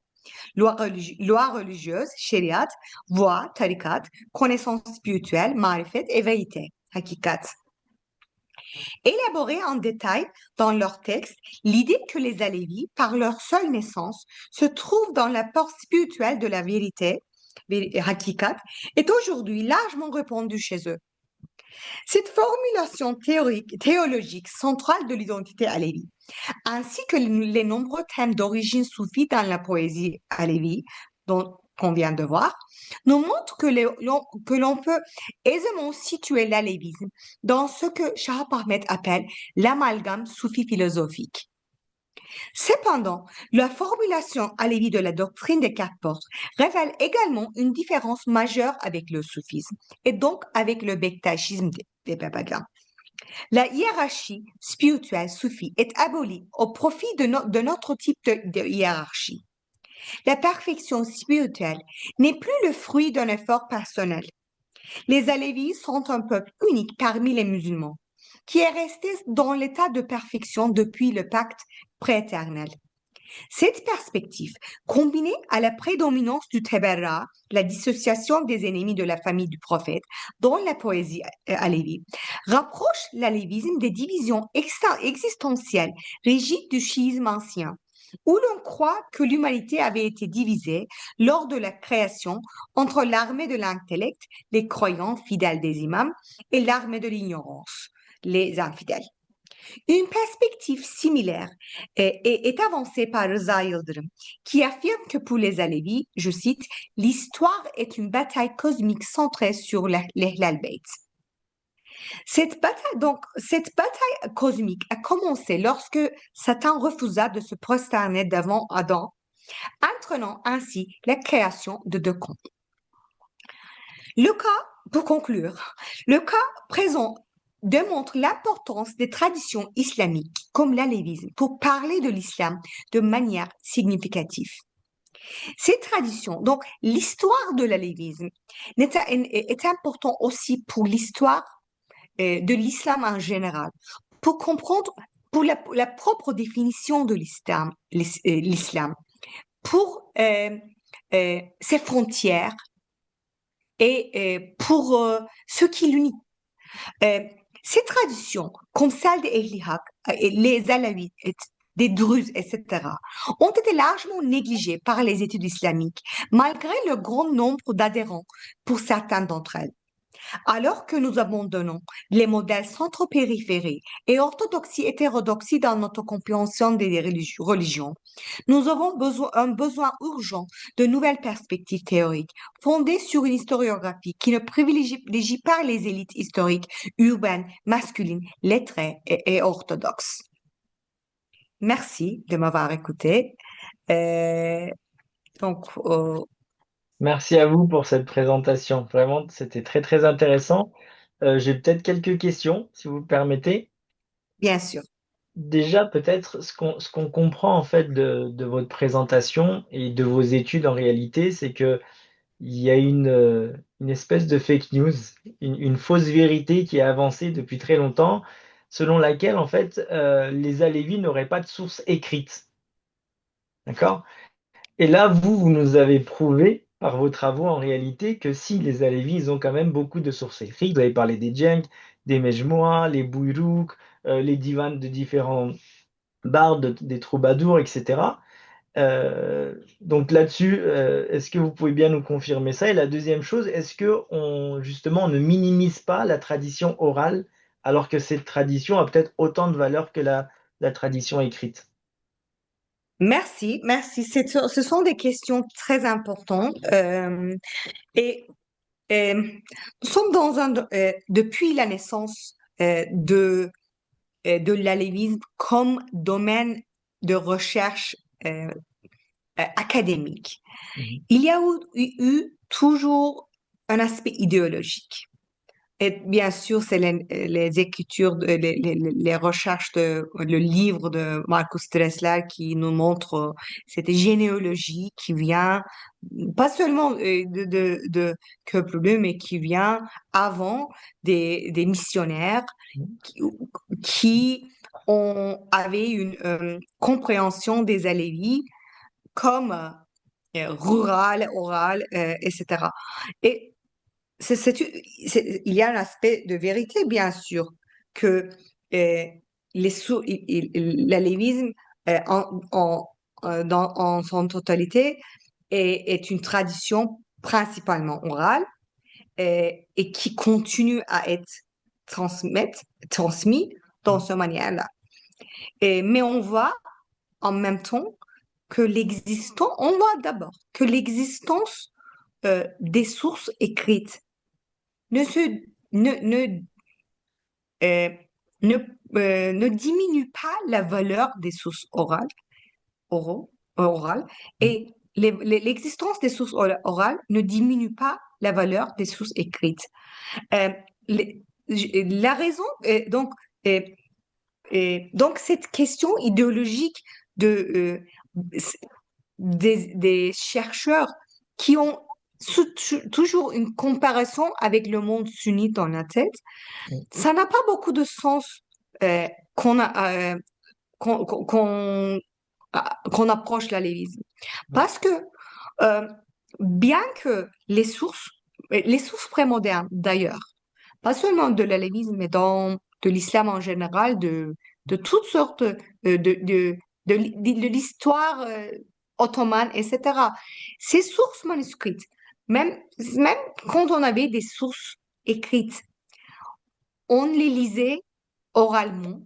Loi religieuse, shariat, voie, tarikat, connaissance spirituelle, marifet et vérité, hakikat. Élaborée en détail dans leur texte, l'idée que les Alévis, par leur seule naissance, se trouvent dans la porte spirituelle de la vérité, hakikat, est aujourd'hui largement répandue chez eux. Cette formulation théologique centrale de l'identité alévi, ainsi que les nombreux thèmes d'origine soufie dans la poésie alévi, dont qu'on vient de voir, nous montrent que l'on peut aisément situer l'alévisme dans ce que Shah Ahmed appelle l'amalgame soufi philosophique. Cependant, la formulation alévi de la doctrine des 4 portes révèle également une différence majeure avec le soufisme et donc avec le bektachisme des Babagans. La hiérarchie spirituelle soufie est abolie au profit de notre type de hiérarchie. La perfection spirituelle n'est plus le fruit d'un effort personnel. Les Alévis sont un peuple unique parmi les musulmans, qui est resté dans l'état de perfection depuis le pacte prééternel. Cette perspective, combinée à la prédominance du Teberra, la dissociation des ennemis de la famille du prophète, dans la poésie alévi, rapproche l'alévisme des divisions existentielles rigides du schisme ancien, où l'on croit que l'humanité avait été divisée lors de la création entre l'armée de l'intellect, les croyants fidèles des imams, et l'armée de l'ignorance, les infidèles. Une perspective similaire est avancée par Rıza Yıldırım, qui affirme que pour les Alevis, je cite, l'histoire est une bataille cosmique centrée sur l'Ahl al-Bayt. Cette bataille cosmique a commencé lorsque Satan refusa de se prosterner devant Adam, entraînant ainsi la création de deux camps. Le cas, pour conclure, le cas présent démontre l'importance des traditions islamiques comme l'alévisme pour parler de l'islam de manière significative. Ces traditions, donc l'histoire de l'alévisme, est important aussi pour l'histoire de l'islam en général, pour comprendre pour la propre définition de l'islam, pour ses frontières et pour ce qui l'unit. Ces traditions, comme celle des Ehli les Alaouites, des Druzes, etc., ont été largement négligées par les études islamiques, malgré le grand nombre d'adhérents pour certaines d'entre elles. Alors que nous abandonnons les modèles centro-périphériques et orthodoxie-hétérodoxie dans notre compréhension des religions, nous avons un besoin urgent de nouvelles perspectives théoriques fondées sur une historiographie qui ne privilégie pas les élites historiques urbaines, masculines, lettrées et orthodoxes. Merci de m'avoir écouté. Euh, donc, Merci à vous pour cette présentation. Vraiment, c'était très, très intéressant. J'ai peut-être quelques questions, si vous le permettez. bien sûr. Déjà, peut-être ce qu'on comprend en fait de votre présentation et de vos études en réalité, c'est que il y a une espèce de fake news, une fausse vérité qui est avancée depuis très longtemps, selon laquelle en fait les Alévis n'auraient pas de source écrite. D'accord? Et là, vous nous avez prouvé par vos travaux en réalité que si les Alévis, ils ont quand même beaucoup de sources écrites. Vous avez parlé des Djenk, des Mejmoua, les Buyrouk, les divans de différents bardes, des troubadours, etc. Donc là-dessus, est-ce que vous pouvez bien nous confirmer ça? Et la deuxième chose, est-ce que justement, on ne minimise pas la tradition orale alors que cette tradition a peut-être autant de valeur que la tradition écrite? Merci, merci. Ce sont des questions très importantes. Et nous sommes depuis la naissance de l'alévisme comme domaine de recherche académique. Mhm. Il y a eu toujours un aspect idéologique. Et bien sûr, c'est les écritures, les recherches le livre de Marcus Dressler qui nous montre cette généalogie qui vient, pas seulement de Peuple bleu, mais qui vient avant des missionnaires qui, avaient une compréhension des Alévis comme rural, oral, etc. Et il y a un aspect de vérité, bien sûr, que euh, l'alévisme en son totalité est une tradition principalement orale et qui continue à être transmis dans cette manière-là. Mais on voit en même temps on voit d'abord que l'existence des sources écrites ne se ne ne euh, ne, ne diminue pas la valeur des sources orales et l'existence des sources orales ne diminue pas la valeur des sources écrites. Euh, les- la raison euh, donc cette question idéologique de des chercheurs qui ont toujours une comparaison avec le monde sunnite dans la tête, ça n'a pas beaucoup de sens euh, qu'on a, qu'on qu'on- qu'on- qu'on approche la lévisme. Parce que euh, bien que les sources prémodernes d'ailleurs, pas seulement de la lévisme, mais de l'islam en général, de toutes sortes de l'histoire ottomane, etc. Ces sources manuscrites, même quand on avait des sources écrites, on les lisait oralement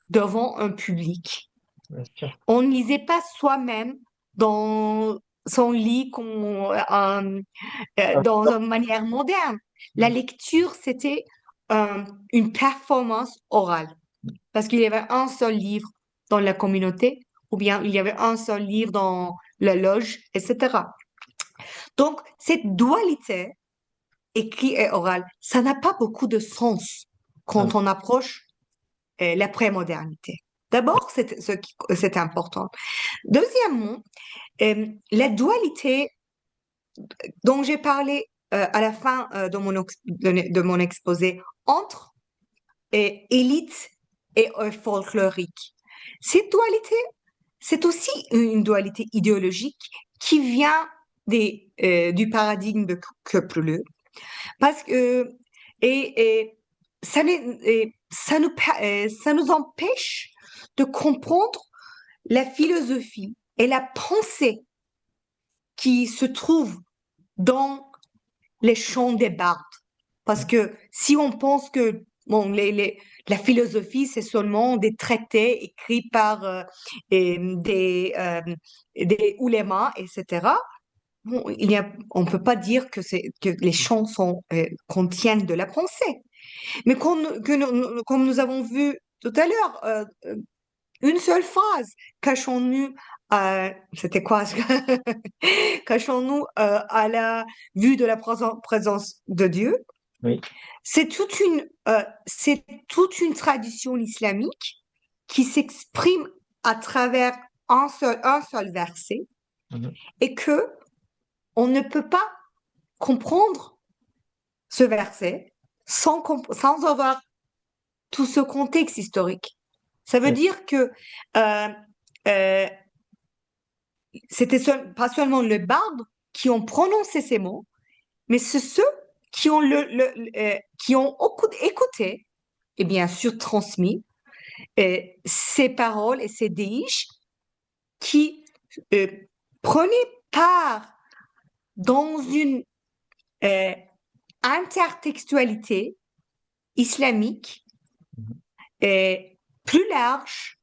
devant un public. Bien sûr. On ne lisait pas soi-même dans son lit Ah, dans une manière moderne. La lecture, c'était une performance orale. Parce qu'il y avait un seul livre dans la communauté, ou bien il y avait un seul livre dans la loge, etc. Donc, cette dualité, écrit et oral, ça n'a pas beaucoup de sens Ah, quand on approche l'après-modernité. D'abord, c'est important. Deuxièmement, la dualité dont j'ai parlé à la fin de mon exposé entre élite et folklorique. Cette dualité, c'est aussi une dualité idéologique qui vient du paradigme de Köprülü. Parce que, et ça nous empêche de comprendre la philosophie et la pensée qui se trouvent dans les chants des bardes. Parce que si on pense que bon, la philosophie, c'est seulement des traités écrits par des oulémas, etc., bon, on ne peut pas dire que les chants contiennent de la pensée. Mais comme nous avons vu tout à l'heure, une seule phrase, cachons-nous, c'était quoi? Cachons-nous à la vue de la présence de Dieu. oui. C'est toute une tradition islamique qui s'exprime à travers un seul verset Mhm. et que on ne peut pas comprendre ce verset sans avoir tout ce contexte historique. Ça veut Oui. dire que euh, euh, pas seulement les bardes qui ont prononcé ces mots, mais c'est ceux qui ont, qui ont écouté et bien sûr transmis ces paroles et ces déiches qui euh, prenaient part dans une euh, intertextualité islamique Mhm. euh, plus large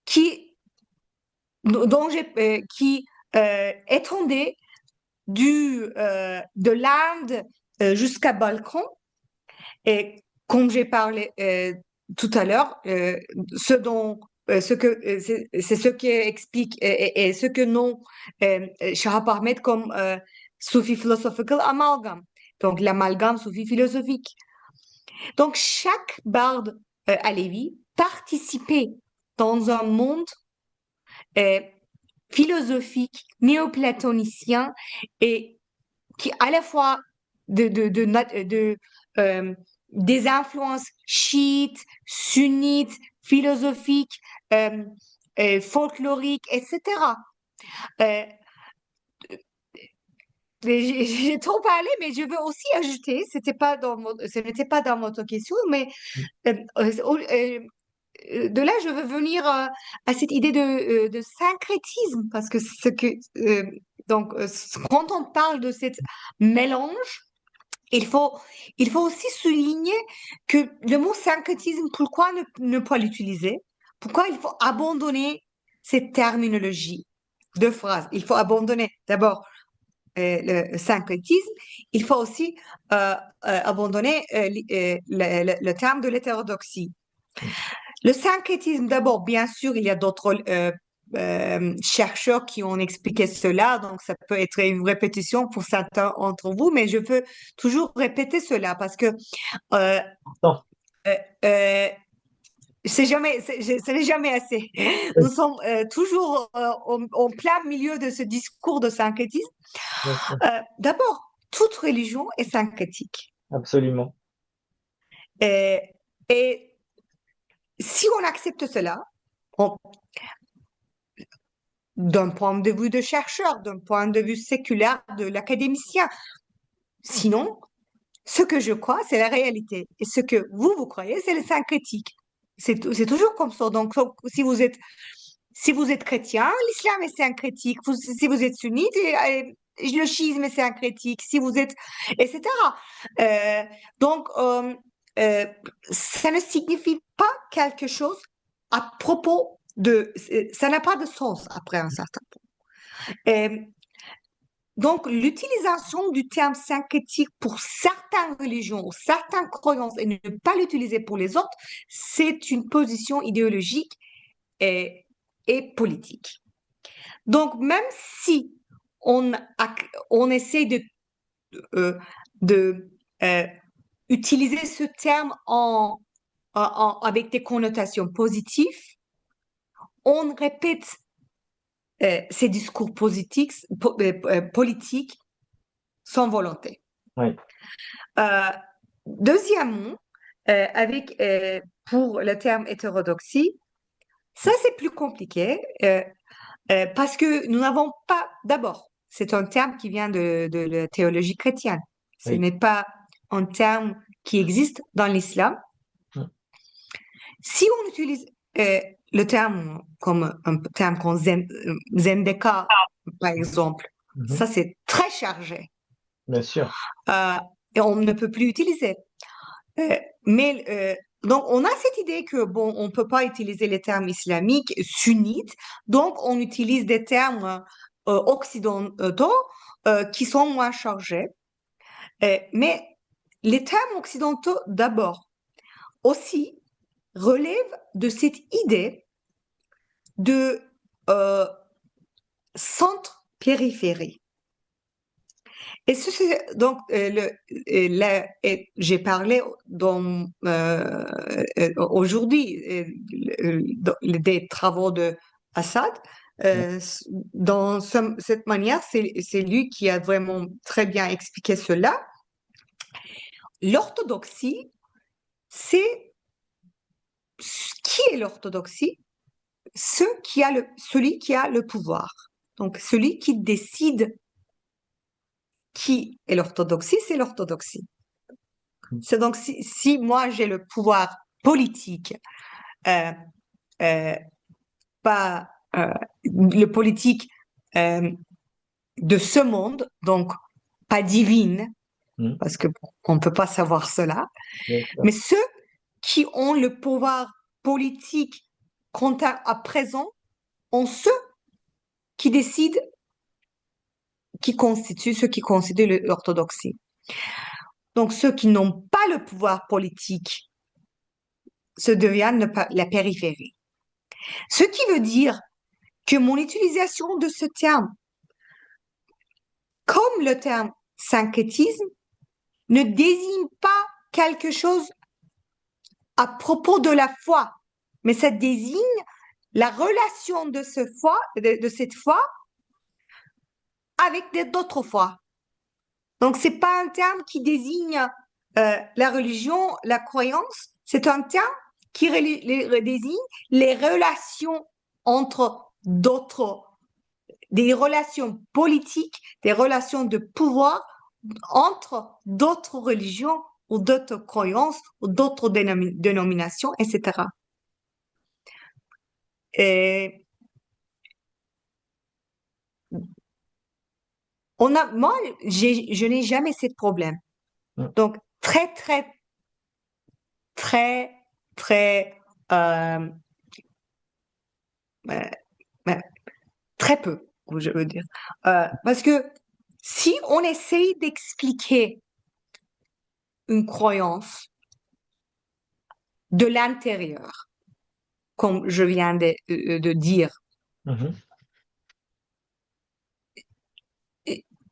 qui, qui étendait de l'Inde jusqu'à Balkan. Et comme j'ai parlé tout à l'heure, c'est ce qui explique et ce que nom Shahab Ahmed comme Sufi Philosophical Amalgam, donc l'amalgame soufi philosophique. Donc chaque barde alevi participait dans un monde euh, philosophique néoplatonicien et qui à la fois euh, des influences chiites, sunnites, philosophiques, euh, folkloriques, etc. Euh, j'ai trop parlé, mais je veux aussi ajouter, ce n'était pas dans votre question, mais euh, de là, je veux venir à cette idée de syncrétisme, parce que quand on parle de cet mélange, il faut, il faut aussi souligner que le mot syncrétisme, pourquoi ne pas l'utiliser? Pourquoi il faut abandonner cette terminologie de phrase? Il faut abandonner d'abord le syncrétisme, il faut aussi abandonner le terme de l'hétérodoxie. Le syncrétisme, d'abord, bien sûr, il y a d'autres chercheurs qui ont expliqué cela, donc ça peut être une répétition pour certains d'entre vous, mais je veux toujours répéter cela parce que euh, Non. euh, euh, ce n'est jamais assez. Nous sommes toujours en plein milieu de ce discours de syncrétisme. Bien sûr. D'abord, toute religion est syncrétique. Absolument. Euh, et si on accepte cela, on, d'un point de vue de chercheur, d'un point de vue séculaire de l'académicien. Sinon, ce que je crois, c'est la réalité. Et ce que vous croyez, c'est le syncrétique. C'est toujours comme ça. Donc, si vous êtes chrétien, l'islam est syncrétique. Si vous êtes sunnite, le schisme est syncrétique. Si vous êtes, etc. Euh, donc, euh, ça ne signifie pas quelque chose à propos ça n'a pas de sens après un certain point. donc, l'utilisation du terme syncrétique pour certaines religions ou certaines croyances et ne pas l'utiliser pour les autres, c'est une position idéologique et, et politique. Donc, même si on, on essaie euh, de utiliser ce terme avec des connotations positives, on répète ces discours politiques sans volonté. Oui, Euh, Deuxièmement, pour le terme hétérodoxie, ça c'est plus compliqué parce que nous n'avons pas, d'abord, c'est un terme qui vient de la théologie chrétienne. Ce oui. n'est pas un terme qui existe dans l'islam. Mm. Si on utilise le terme comme un terme comme Zendeka, par exemple, Mhm. ça c'est très chargé Bien sûr. euh, et on ne peut plus utiliser. Euh, mais donc on a cette idée que bon, on peut pas utiliser les termes islamiques sunnites, donc on utilise des termes occidentaux qui sont moins chargés. Mais les termes occidentaux d'abord aussi relèvent de cette idée de euh, centre-périphérie. Et donc, j'ai parlé aujourd'hui des travaux de Assad. Ouais. Dans cette manière, c'est lui qui a vraiment très bien expliqué cela. L'orthodoxie, c'est qui est l'orthodoxie? Celui qui a le pouvoir. Donc, celui qui décide qui est l'orthodoxie, c'est l'orthodoxie. C'est donc si moi j'ai le pouvoir politique, euh, euh, pas le politique euh, de ce monde, donc pas divine, Mm. parce que on ne peut pas savoir cela, Bien sûr. mais ceux qui ont le pouvoir politique quant à présent ont ceux qui décident, ceux qui constituent l'orthodoxie. Donc ceux qui n'ont pas le pouvoir politique se deviennent la périphérie. Ce qui veut dire que mon utilisation de ce terme, comme le terme syncrétisme, ne désigne pas quelque chose à propos de la foi, mais ça désigne la relation de cette foi avec d'autres foi. Donc, c'est pas un terme qui désigne la religion, la croyance, c'est un terme qui désigne les relations entre des relations politiques, des relations de pouvoir entre d'autres religions ou d'autres croyances ou d'autres dénominations, etc. Et moi, je n'ai jamais ce problème. Mm. Donc, très, très, très, très, euh, euh, euh, très peu, je veux dire. Parce que si on essaye d'expliquer une croyance de l'intérieur, comme je viens de dire, Mhm.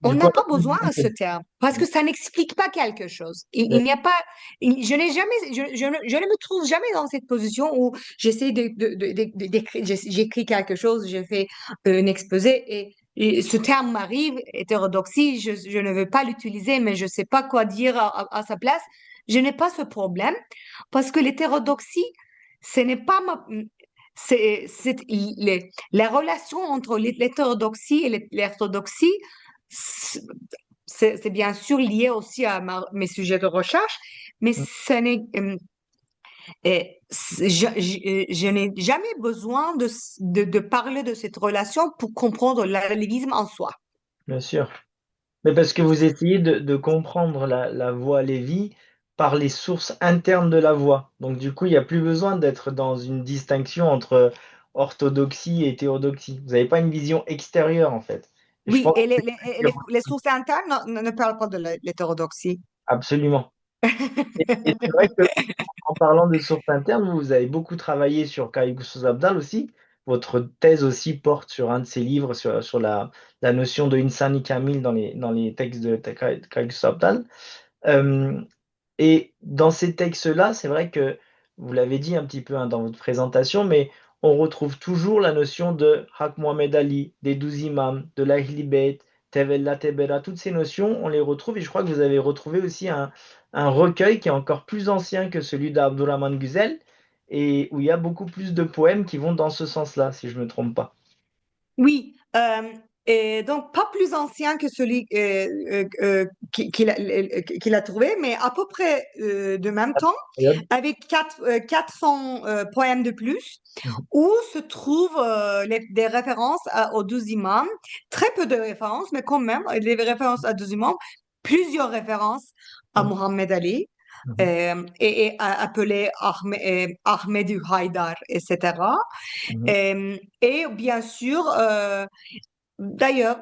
on Du coup, n'a pas besoin de ce terme parce que mm. ça n'explique pas quelque chose. Ouais. Il n'y a pas, je n'ai jamais, je ne me trouve jamais dans cette position où j'essaie d'écrire, j'écris quelque chose, j'ai fait un exposé et ce terme m'arrive, hétérodoxie, je ne veux pas l'utiliser, mais je ne sais pas quoi dire à sa place. Je n'ai pas ce problème parce que l'hétérodoxie, ce n'est pas la relation entre l'hétérodoxie et l'orthodoxie, c'est bien sûr lié aussi à mes sujets de recherche, mais Mm. ce n'est, je n'ai jamais besoin de parler de cette relation pour comprendre la religion en soi. Bien sûr. Mais parce que vous essayez de comprendre la voie Lévi par les sources internes de la voie. Donc du coup, il y a plus besoin d'être dans une distinction entre orthodoxie et théodoxie. Vous n'avez pas une vision extérieure, en fait. Je Oui, pense et que les sources internes ne parlent pas de l'hétérodoxie. absolument. Et c'est vrai que en parlant de sources internes, vous avez beaucoup travaillé sur Kaygus Abdal aussi. Votre thèse aussi porte sur un de ses livres sur la notion de Insani Kamil dans les textes de Kaygus Abdal. Euh, et dans ces textes-là, c'est vrai que vous l'avez dit un petit peu hein, dans votre présentation, mais on retrouve toujours la notion de Hak Mohamed Ali, des 12 imams, de l'Ahl Bayt, Tevella Tebera, toutes ces notions, on les retrouve et je crois que vous avez retrouvé aussi un recueil qui est encore plus ancien que celui d'Abdurrahman Güzel et où il y a beaucoup plus de poèmes qui vont dans ce sens-là, si je ne me trompe pas. Oui, et donc pas plus ancien que celui qu'il a trouvé, mais à peu près de même temps, Période. avec 400 poèmes de plus, Mhm, où se trouvent des références aux 12 imams, très peu de références, mais quand même, des références à 12 imams, plusieurs références à mhm, Mohammed Ali, mhm, et appelé Ahmed Haïdar, etc. mhm, Et bien sûr, d'ailleurs,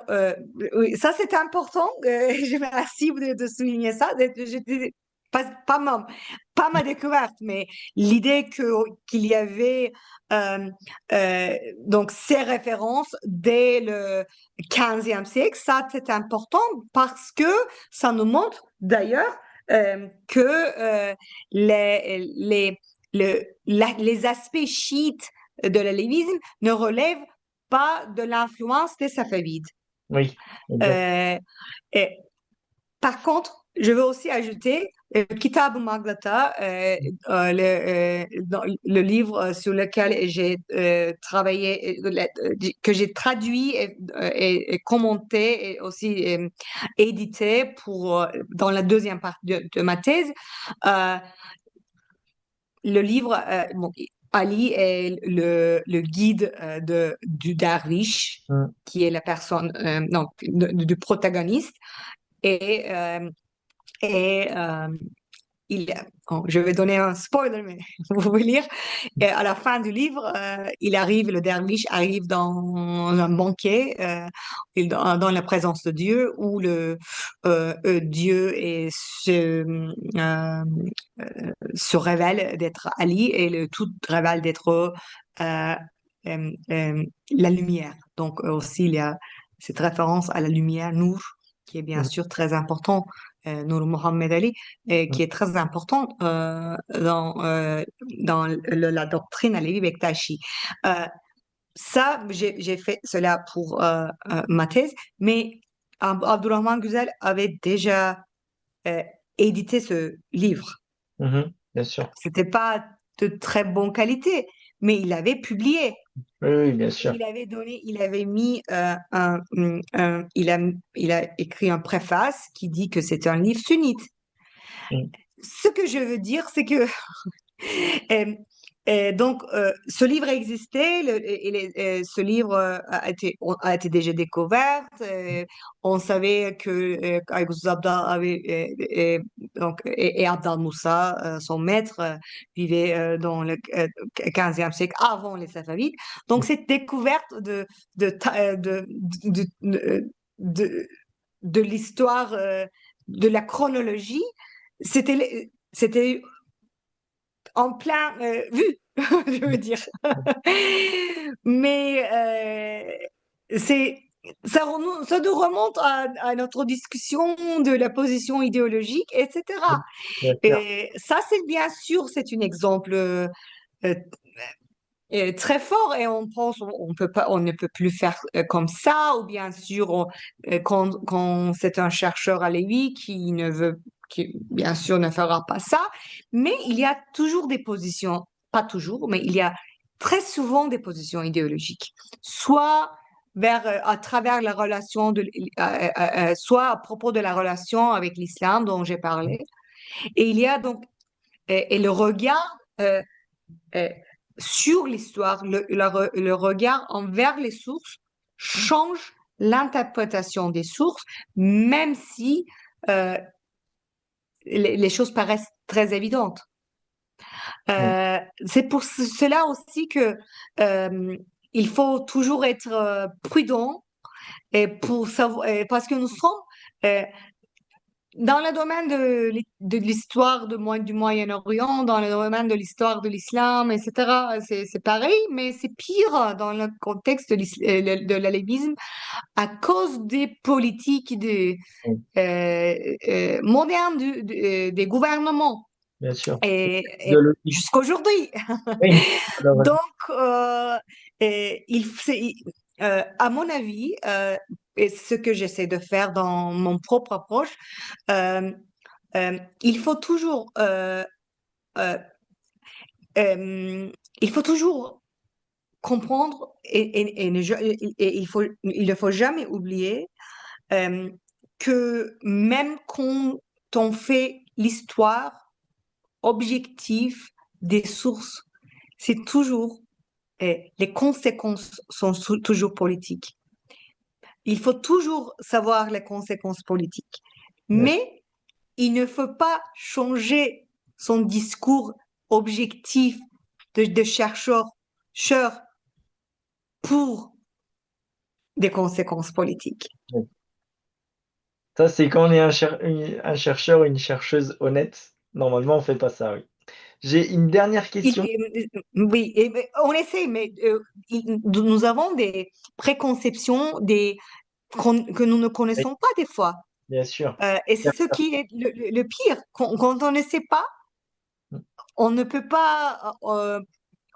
oui, ça c'est important. Je vous remercie de souligner ça. Pas pas ma découverte, mais l'idée qu'il y avait euh, donc ces références dès le 15e siècle, ça c'est important parce que ça nous montre d'ailleurs que les, les aspects chiites de la lévisme ne relèvent pas de l'influence des Safavides. oui, exact. Euh, et, par contre, je veux aussi ajouter Kitab Maglata, le livre sur lequel j'ai travaillé, que j'ai traduit et commenté et aussi édité dans la deuxième partie de ma thèse. Euh, le livre, bon, Ali est le guide du derviche, Mhm, qui est la personne, non, du protagoniste. Et, euh, et je vais donner un spoiler, mais vous pouvez lire. Et à la fin du livre, le derviche arrive dans un banquet, dans la présence de Dieu, où Dieu se révèle d'être Ali et le tout révèle d'être euh, la lumière. Donc aussi, il y a cette référence à la lumière, Nour, qui est bien mhm, sûr très important, Nour Mohammed Ali, et qui est très important dans la doctrine Alevi Bektashi. Euh, Ça, j'ai fait cela pour ma thèse, mais Abdurrahman Güzel avait déjà euh, édité ce livre. bien sûr. C'était pas de très bonne qualité, mais il avait publié. Oui, oui, bien Et sûr. il avait mis il a écrit un préface qui dit que c'est un livre sunnite. Mhm, Ce que je veux dire, c'est que euh, donc ce livre existait, ce livre a été déjà découvert. On savait que Aïbou Zabda avait et Abdal Moussa, son maître, vivait dans le 15e siècle avant les Safavides. Donc cette découverte de, ta- de, de, de l'histoire, de la chronologie, c'était en plein vue, je veux dire. Mais ça nous remonte à notre discussion de la position idéologique, etc. mhm, bien sûr. Et ça, c'est bien sûr, c'est un exemple euh, très fort et on pense on peut pas, on ne peut plus faire comme ça, ou bien sûr, quand c'est un chercheur à lui qui bien sûr ne fera pas ça, mais il y a toujours des positions, pas toujours, mais il y a très souvent des positions idéologiques, soit à travers la relation soit à propos de la relation avec l'islam dont j'ai parlé, et il y a donc et le regard euh, sur l'histoire, le regard envers les sources change l'interprétation des sources, même si euh, les choses paraissent très évidentes. Mhm, C'est pour cela aussi que il faut toujours être prudent et pour savoir, parce que nous sommes euh, dans le domaine de l'histoire du Moyen-Orient, dans le domaine de l'histoire de l'islam, etc. C'est pareil, mais c'est pire dans le contexte de l'alévisme à cause des politiques Oui, modernes des gouvernements bien sûr. et Idéologie. jusqu'aujourd'hui. Oui, Donc, malheureusement. à mon avis, et ce que j'essaie de faire dans mon propre approche, euh, il faut toujours, euh, euh, il faut toujours comprendre il ne faut jamais oublier euh, que même quand on fait l'histoire objective des sources, c'est toujours, les conséquences sont toujours politiques. Il faut toujours savoir les conséquences politiques. Bien sûr. Mais il ne faut pas changer son discours objectif de chercheur pour des conséquences politiques. Oui. Ça, c'est quand on est un chercheur ou une chercheuse honnête. Normalement, on fait pas ça, oui. J'ai une dernière question. Oui, on essaie, mais nous avons des préconceptions que nous ne Oui, connaissons pas des fois. bien sûr. Et c'est ce qui est le pire. Quand on ne sait pas, on ne peut pas.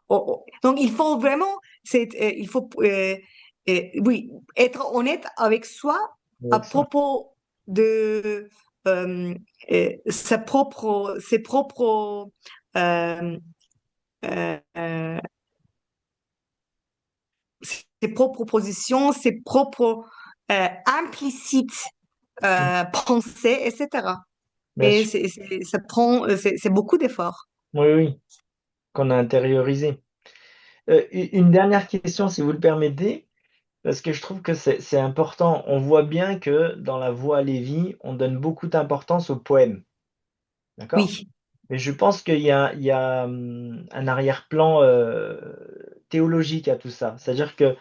Donc, il faut vraiment, oui, être honnête avec soi à Avec ça. propos de ses propres, euh, euh, euh, ses propres positions, ses propres implicites pensées, etc. Bien Et sûr. ça prend, c'est beaucoup d'efforts. Oui, oui, qu'on a intériorisé. Une dernière question, si vous le permettez, parce que je trouve que c'est important. On voit bien que dans la Voix Lévy, on donne beaucoup d'importance aux poèmes. D'accord? Oui. Mais je pense qu'il y a un arrière-plan théologique à tout ça. C'est-à-dire que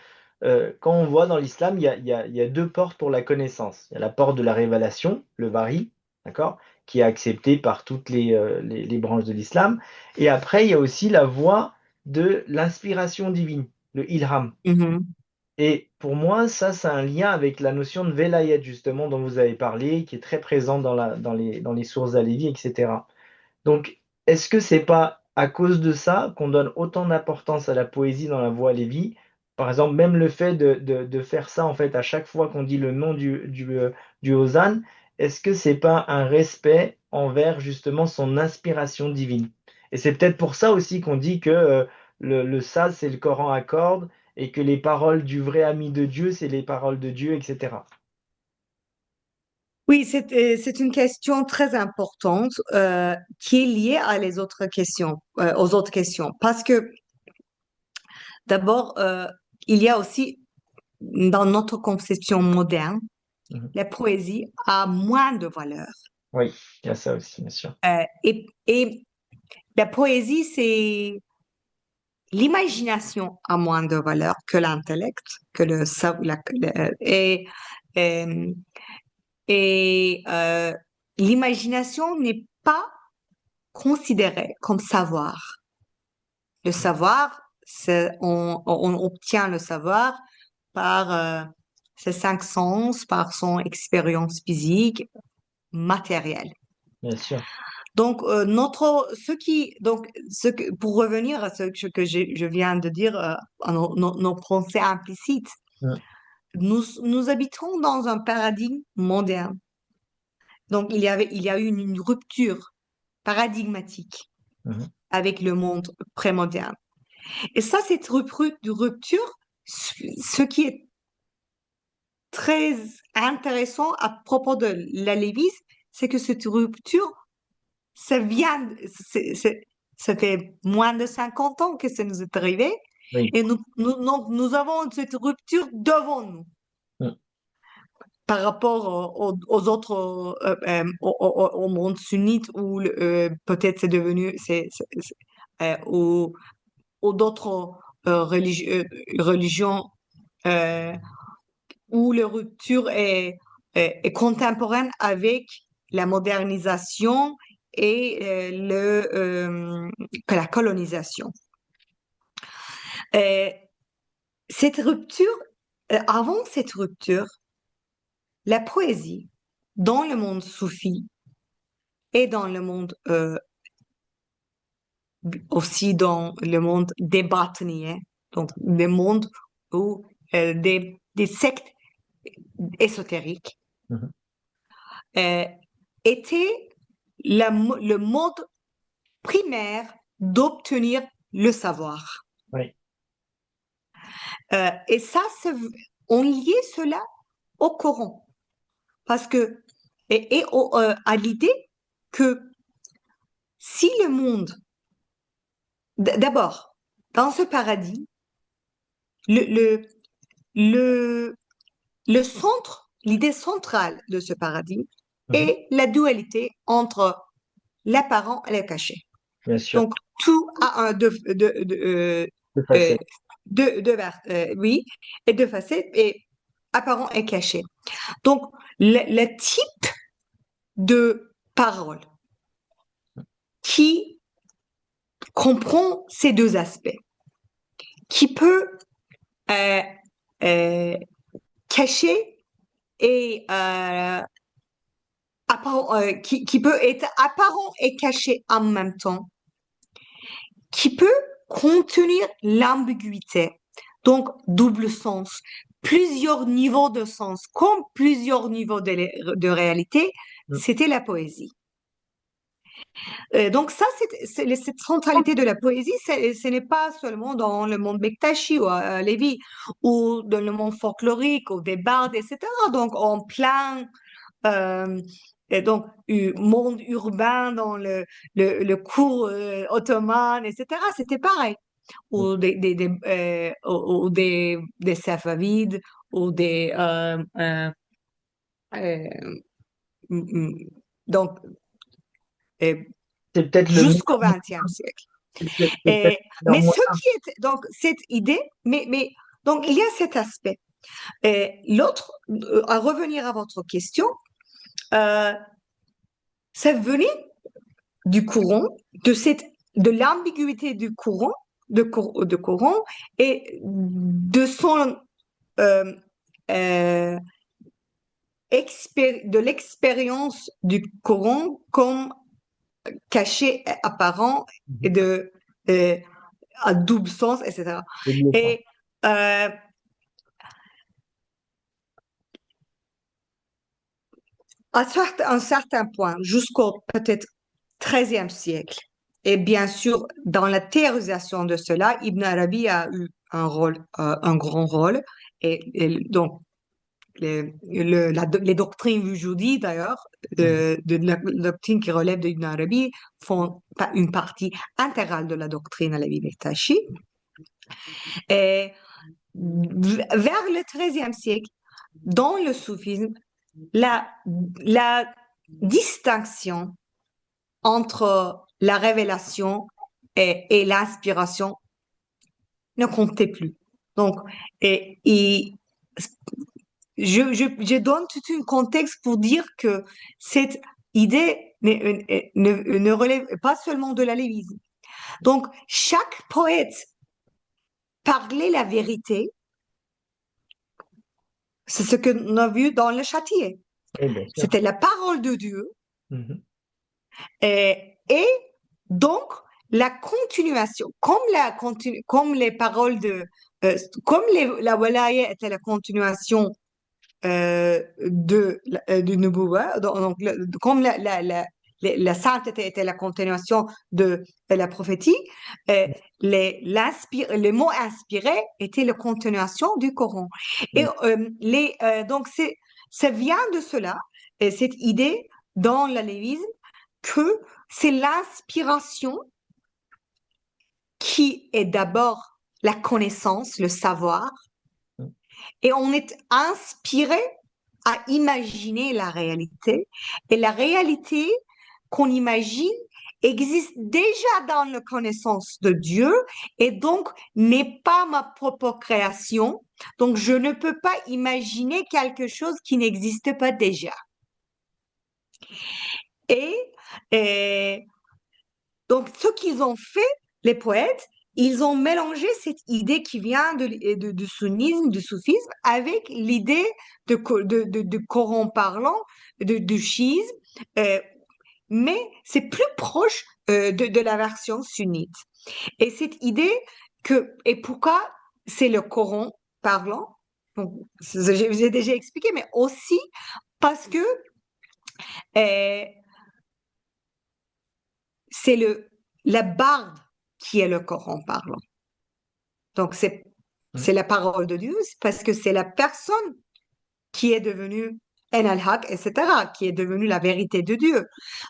quand on voit dans l'islam, il y a deux portes pour la connaissance. Il y a la porte de la révélation, le wahyi, d'accord, qui est accepté par toutes les branches de l'islam. Et après, il y a aussi la voie de l'inspiration divine, le ilham. Mhm. Et pour moi, ça, c'est un lien avec la notion de velayet, justement, dont vous avez parlé, qui est très présente dans les sources alevis, etc. Donc, est-ce que c'est pas à cause de ça qu'on donne autant d'importance à la poésie dans la voix Lévy? Par exemple, même le fait de faire ça, en fait, à chaque fois qu'on dit le nom du Hosanne, est-ce que c'est pas un respect envers justement son inspiration divine? Et c'est peut-être pour ça aussi qu'on dit que le ça, c'est le Coran à cordes, et que les paroles du vrai ami de Dieu, c'est les paroles de Dieu, etc. Oui, c'est une question très importante qui est liée à les autres questions, aux autres questions. Parce que d'abord, il y a aussi dans notre conception moderne, Mhm. la poésie a moins de valeur. Oui, il y a ça aussi, bien sûr. Et la poésie, c'est l'imagination a moins de valeur que l'intellect, que le sa- la- le- euh, et l'imagination n'est pas considérée comme savoir. Le savoir, on obtient le savoir par ses cinq sens, par son expérience physique, matérielle. Bien sûr. Donc, pour revenir à ce que je viens de dire, à nos pensées implicites, Mhm. nous habitons dans un paradigme moderne. Donc, il y a eu une rupture paradigmatique Mhm. avec le monde prémoderne. Et ça, cette rupture, ce qui est très intéressant à propos de la lévisme, c'est que cette rupture, ça vient, ça fait moins de 50 ans que ça nous est arrivé, Oui. et nous avons cette rupture devant nous Mhm. par rapport aux autres, au monde sunnite où peut-être c'est devenu, ou d'autres religions euh, où la rupture est contemporaine avec la modernisation et que la colonisation. Euh, cette rupture, avant cette rupture, la poésie dans le monde soufi et dans le monde aussi dans le monde des bâtonniers, donc le monde où des sectes ésotériques Mhm. euh, était le mode primaire d'obtenir le savoir. Oui. Et ça, on liait cela au Coran. Parce que, à l'idée que si le monde, d'abord, dans ce paradis, le, le, le, le centre, l'idée centrale de ce paradis Mhm. est la dualité entre l'apparent et le caché. Bien sûr. Donc, tout a Tout à euh, fait. oui, et deux facettes, et apparent et caché. Donc, le type de parole qui comprend ces deux aspects, qui peut euh, euh, cacher et qui peut être apparent et caché en même temps, qui peut contenir l'ambiguïté, donc double sens, plusieurs niveaux de sens, comme plusieurs niveaux de réalité, Mm. c'était la poésie. Donc ça, cette centralité de la poésie, ce n'est pas seulement dans le monde Bektashi ou Lévi, ou dans le monde folklorique, ou des bardes, etc. Donc en plein et donc, monde urbain dans le cours ottoman, etc. C'était pareil. Mm. Ou des Safavides, ou des... euh, mm, mm, donc, euh, C'est peut-être le jusqu'au XXe siècle. c'est peut-être leur Mais moyen. ce qui est... Donc, cette idée, donc, il y a cet aspect. L'autre, à revenir à votre question, euh, ça venait du courant, de l'ambiguïté du courant, de courant et de son euh, euh, de l'expérience du courant comme caché et apparent et Mhm. euh, à double sens, etc. C'est lié, ça. Et à un certain point, jusqu'au peut-être XIIIe siècle, et bien sûr, dans la théorisation de cela, Ibn Arabi a eu un grand rôle. Donc, les doctrines aujourd'hui, d'ailleurs, Mhm. de la doctrine qui relève d'Ibn Arabi, font une partie intégrale de la doctrine à la Bektashi. Et vers le XIIIe siècle, dans le soufisme, la, la distinction entre la révélation et l'inspiration ne comptait plus. Donc, je donne tout un contexte pour dire que cette idée ne relève pas seulement de la lévisme. Donc, chaque poète parlait la vérité. C'est ce que nous avons vu dans le Châtier. Oui, bien sûr. C'était la parole de Dieu. Mhm. Et donc, la continuation, comme les paroles comme la walaya était la continuation du Nubuwa, donc, comme la sainteté était la continuation de la prophétie, euh, les mots inspirés étaient la continuation du Coran. Et Mhm. donc, ça vient de cela, cette idée dans la lévisme, que c'est l'inspiration qui est d'abord la connaissance, le savoir, et on est inspiré à imaginer la réalité, et la réalité qu'on imagine existe déjà dans la connaissance de Dieu et donc n'est pas ma propre création. Donc, je ne peux pas imaginer quelque chose qui n'existe pas déjà. Et, euh, donc, ce qu'ils ont fait, les poètes, ils ont mélangé cette idée qui vient du sunnisme, du soufisme, avec l'idée de Coran parlant, du chiisme, euh, mais c'est plus proche de la version sunnite. Et cette idée et pourquoi c'est le Coran parlant, donc, je vous ai déjà expliqué, mais aussi parce que euh, c'est la barde qui est le Coran parlant. Donc, Mm. c'est la parole de Dieu, parce que c'est la personne qui est devenue en al-haq, etc., qui est devenue la vérité de Dieu.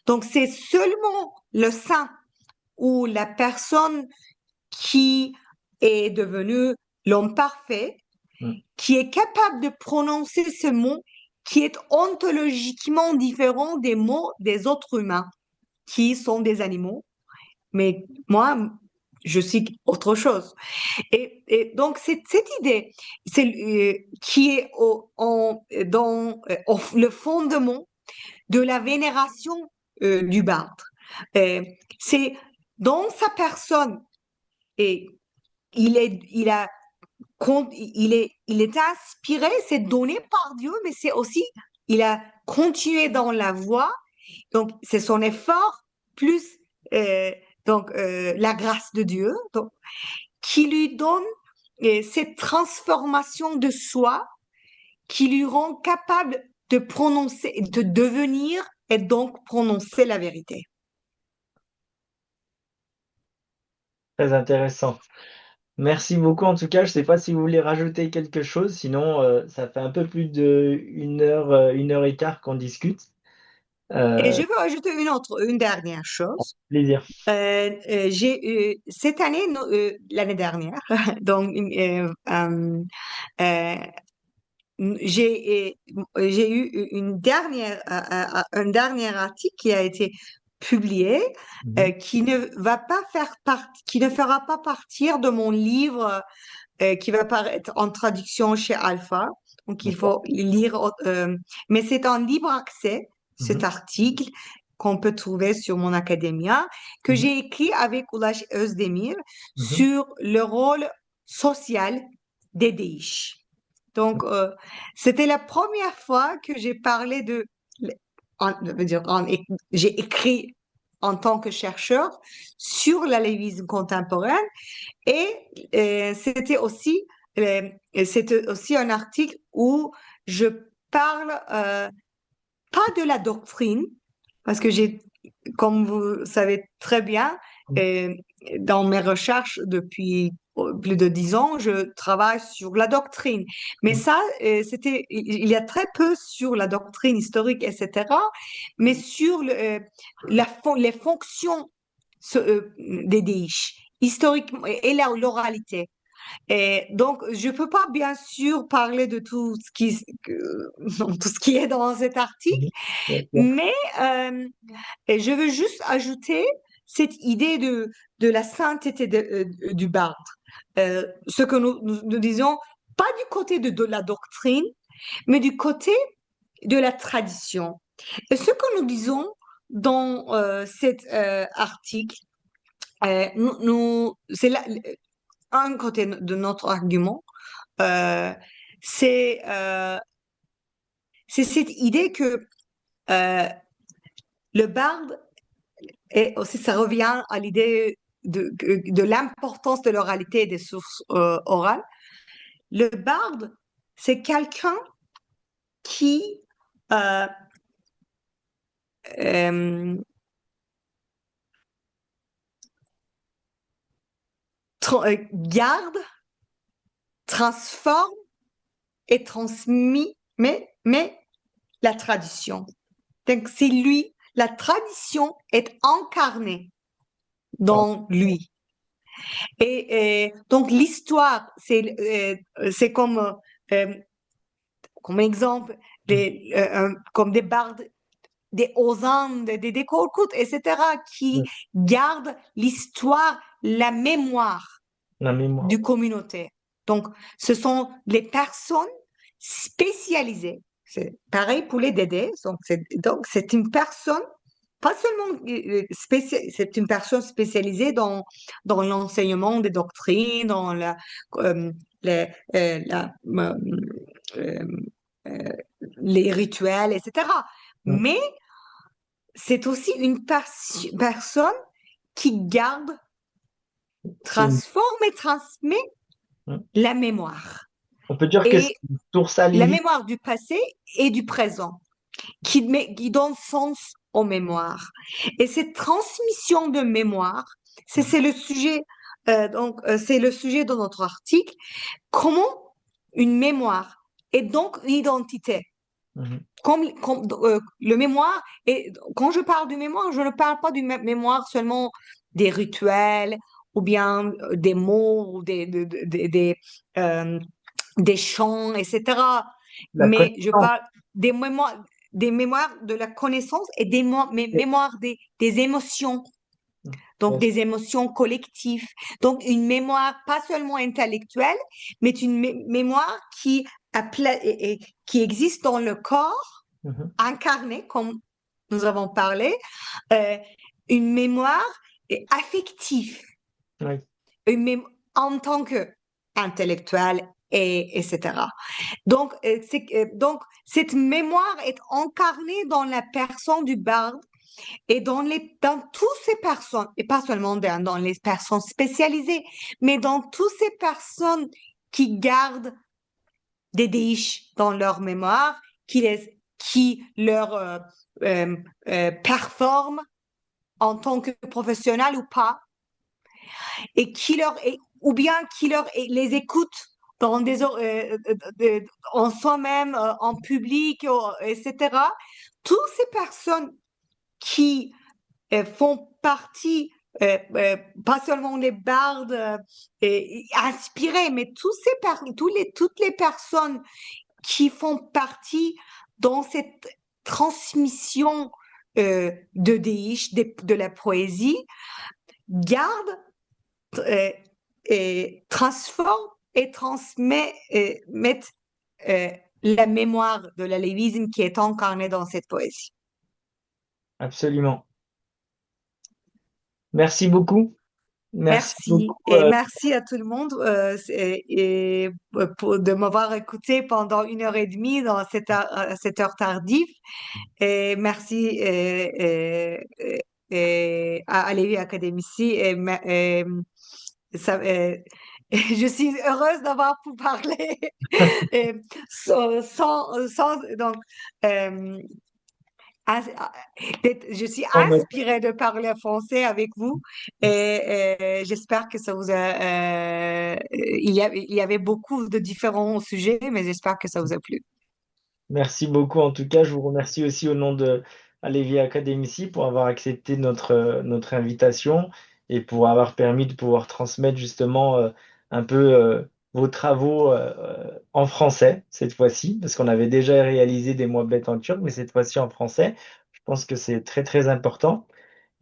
Donc, c'est seulement le saint ou la personne qui est devenu l'homme parfait, Mm. qui est capable de prononcer ce mot qui est ontologiquement différent des mots des autres humains, qui sont des animaux. Mais moi, je suis autre chose. Et donc, c'est cette idée qui est dans le fondement de la vénération du barde. C'est dans sa personne, et il est inspiré, c'est donné par Dieu, mais c'est aussi, il a continué dans la voie, donc c'est son effort plus euh, la grâce de Dieu donc, qui lui donne cette transformation de soi qui lui rend capable de prononcer, de devenir et donc prononcer la vérité. Très intéressant. Merci beaucoup. En tout cas, je ne sais pas si vous voulez rajouter quelque chose, sinon ça fait un peu plus de 1 heure et quart qu'on discute. Et Euh, je veux ajouter une dernière chose. Plaisir. Cette année, l'année dernière, donc euh, j'ai eu un dernier article qui a été publié Mhm. qui ne fera pas partir de mon livre qui va paraître en traduction chez Alpha. Donc, il D'accord. faut lire, mais c'est en libre accès, cet Mhm. article qu'on peut trouver sur mon Academia, que Mhm. j'ai écrit avec Ulaş Özdemir Mhm. sur le rôle social des déiches. Donc, c'était la première fois que j'ai parlé je veux dire, j'ai écrit en tant que chercheur sur la lévisme contemporaine et c'était aussi un article où je parle pas de la doctrine, parce que comme vous savez très bien, euh, dans mes recherches depuis plus de 10 ans, je travaille sur la doctrine. Mais Mhm. ça, il y a très peu sur la doctrine historique, etc., mais sur les fonctions des déiches, historiquement, et l'oralité. Et donc, je peux pas bien sûr parler de tout ce qui est dans cet article, Mhm. D'accord. mais et je veux juste ajouter cette idée de la sainteté du barde. Ce que nous disons, pas du côté de la doctrine, mais du côté de la tradition. Et ce que nous disons dans cet article, c'est un côté de notre argument, euh, c'est euh, c'est cette idée que euh, le barde, et aussi ça revient à l'idée de l'importance de l'oralité et des sources orales. Le barde, c'est quelqu'un qui euh, euh, garde, transforme et transmet mais la tradition. Donc c'est lui, la tradition est incarnée Wow. dans lui. Et donc l'histoire, c'est comme exemple, Mhm. comme des bardes des Ozan, des Korkut, etc., qui Mm. gardent l'histoire, la mémoire La mémoire. du communauté. Donc, ce sont les personnes spécialisées. C'est pareil pour les Dédés. Donc, c'est une personne, pas seulement c'est une personne spécialisée dans l'enseignement des doctrines, dans les, euh, euh, les rituels, etc. Mm. Mais c'est aussi une personne qui garde, C'est transforme et transmet mm. la mémoire. On peut dire que c'est Et une source à la Lévis. mémoire du passé et du présent, qui donne sens aux mémoires. Et cette transmission de mémoire, c'est le sujet, c'est le sujet de notre article. Comment une mémoire est donc une identité. Mhm. Le mémoire, et quand je parle du mémoire, je ne parle pas du mémoire seulement des rituels ou bien des mots ou euh, des chants, etc. La Mais je connaissance. parle des mémoires de la connaissance et mémoires des émotions, donc Bien sûr. des émotions collectives. Donc une mémoire pas seulement intellectuelle, mais une mémoire qui existe dans le corps, Mhm. incarnée, comme nous avons parlé, euh, une mémoire affective, Oui, en tant que intellectuel, etc. Donc, cette mémoire est incarnée dans la personne du barde et dans toutes ces personnes, et pas seulement dans les personnes spécialisées, mais dans toutes ces personnes qui gardent des déiches dans leur mémoire, qui leur performent en tant que professionnels ou pas, et ou bien les écoutent en soi-même, en public, etc. Toutes ces personnes qui font partie, pas seulement les bardes inspirés, mais toutes les personnes qui font partie dans cette transmission de Deish, de la poésie, gardent, euh, et transforment et mettent euh, la mémoire de la lévisme qui est incarnée dans cette poésie. absolument. Merci beaucoup. Merci Merci beaucoup. et merci à tout le monde de m'avoir écouté pendant 1 heure et demie dans cette heure tardive. Et merci à Lévi Académici je suis heureuse d'avoir pu parler et donc euh, je suis Oh, mais inspirée de parler français avec vous et j'espère que ça vous a. Il y avait beaucoup de différents sujets, mais j'espère que ça vous a plu. merci beaucoup. En tout cas, je vous remercie aussi au nom de Alevi Academici pour avoir accepté notre invitation et pour avoir permis de pouvoir transmettre justement un peu vos travaux en français cette fois-ci, parce qu'on avait déjà réalisé des mois bêtes en turc, mais cette fois-ci en français. Je pense que c'est très très important.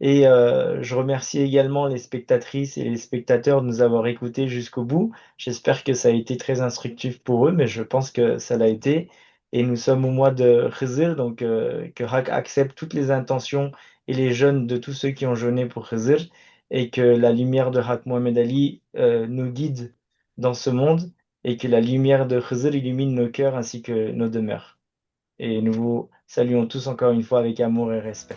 Et je remercie également les spectatrices et les spectateurs de nous avoir écoutés jusqu'au bout. J'espère que ça a été très instructif pour eux, mais je pense que ça l'a été. Et nous sommes au mois de Khizr, donc que Hak accepte toutes les intentions et les jeûnes de tous ceux qui ont jeûné pour Khizr, et que la lumière de Hak Mohamed Ali nous guide dans ce monde, et que la lumière de Khizr illumine nos cœurs ainsi que nos demeures. Et nous vous saluons tous encore une fois avec amour et respect.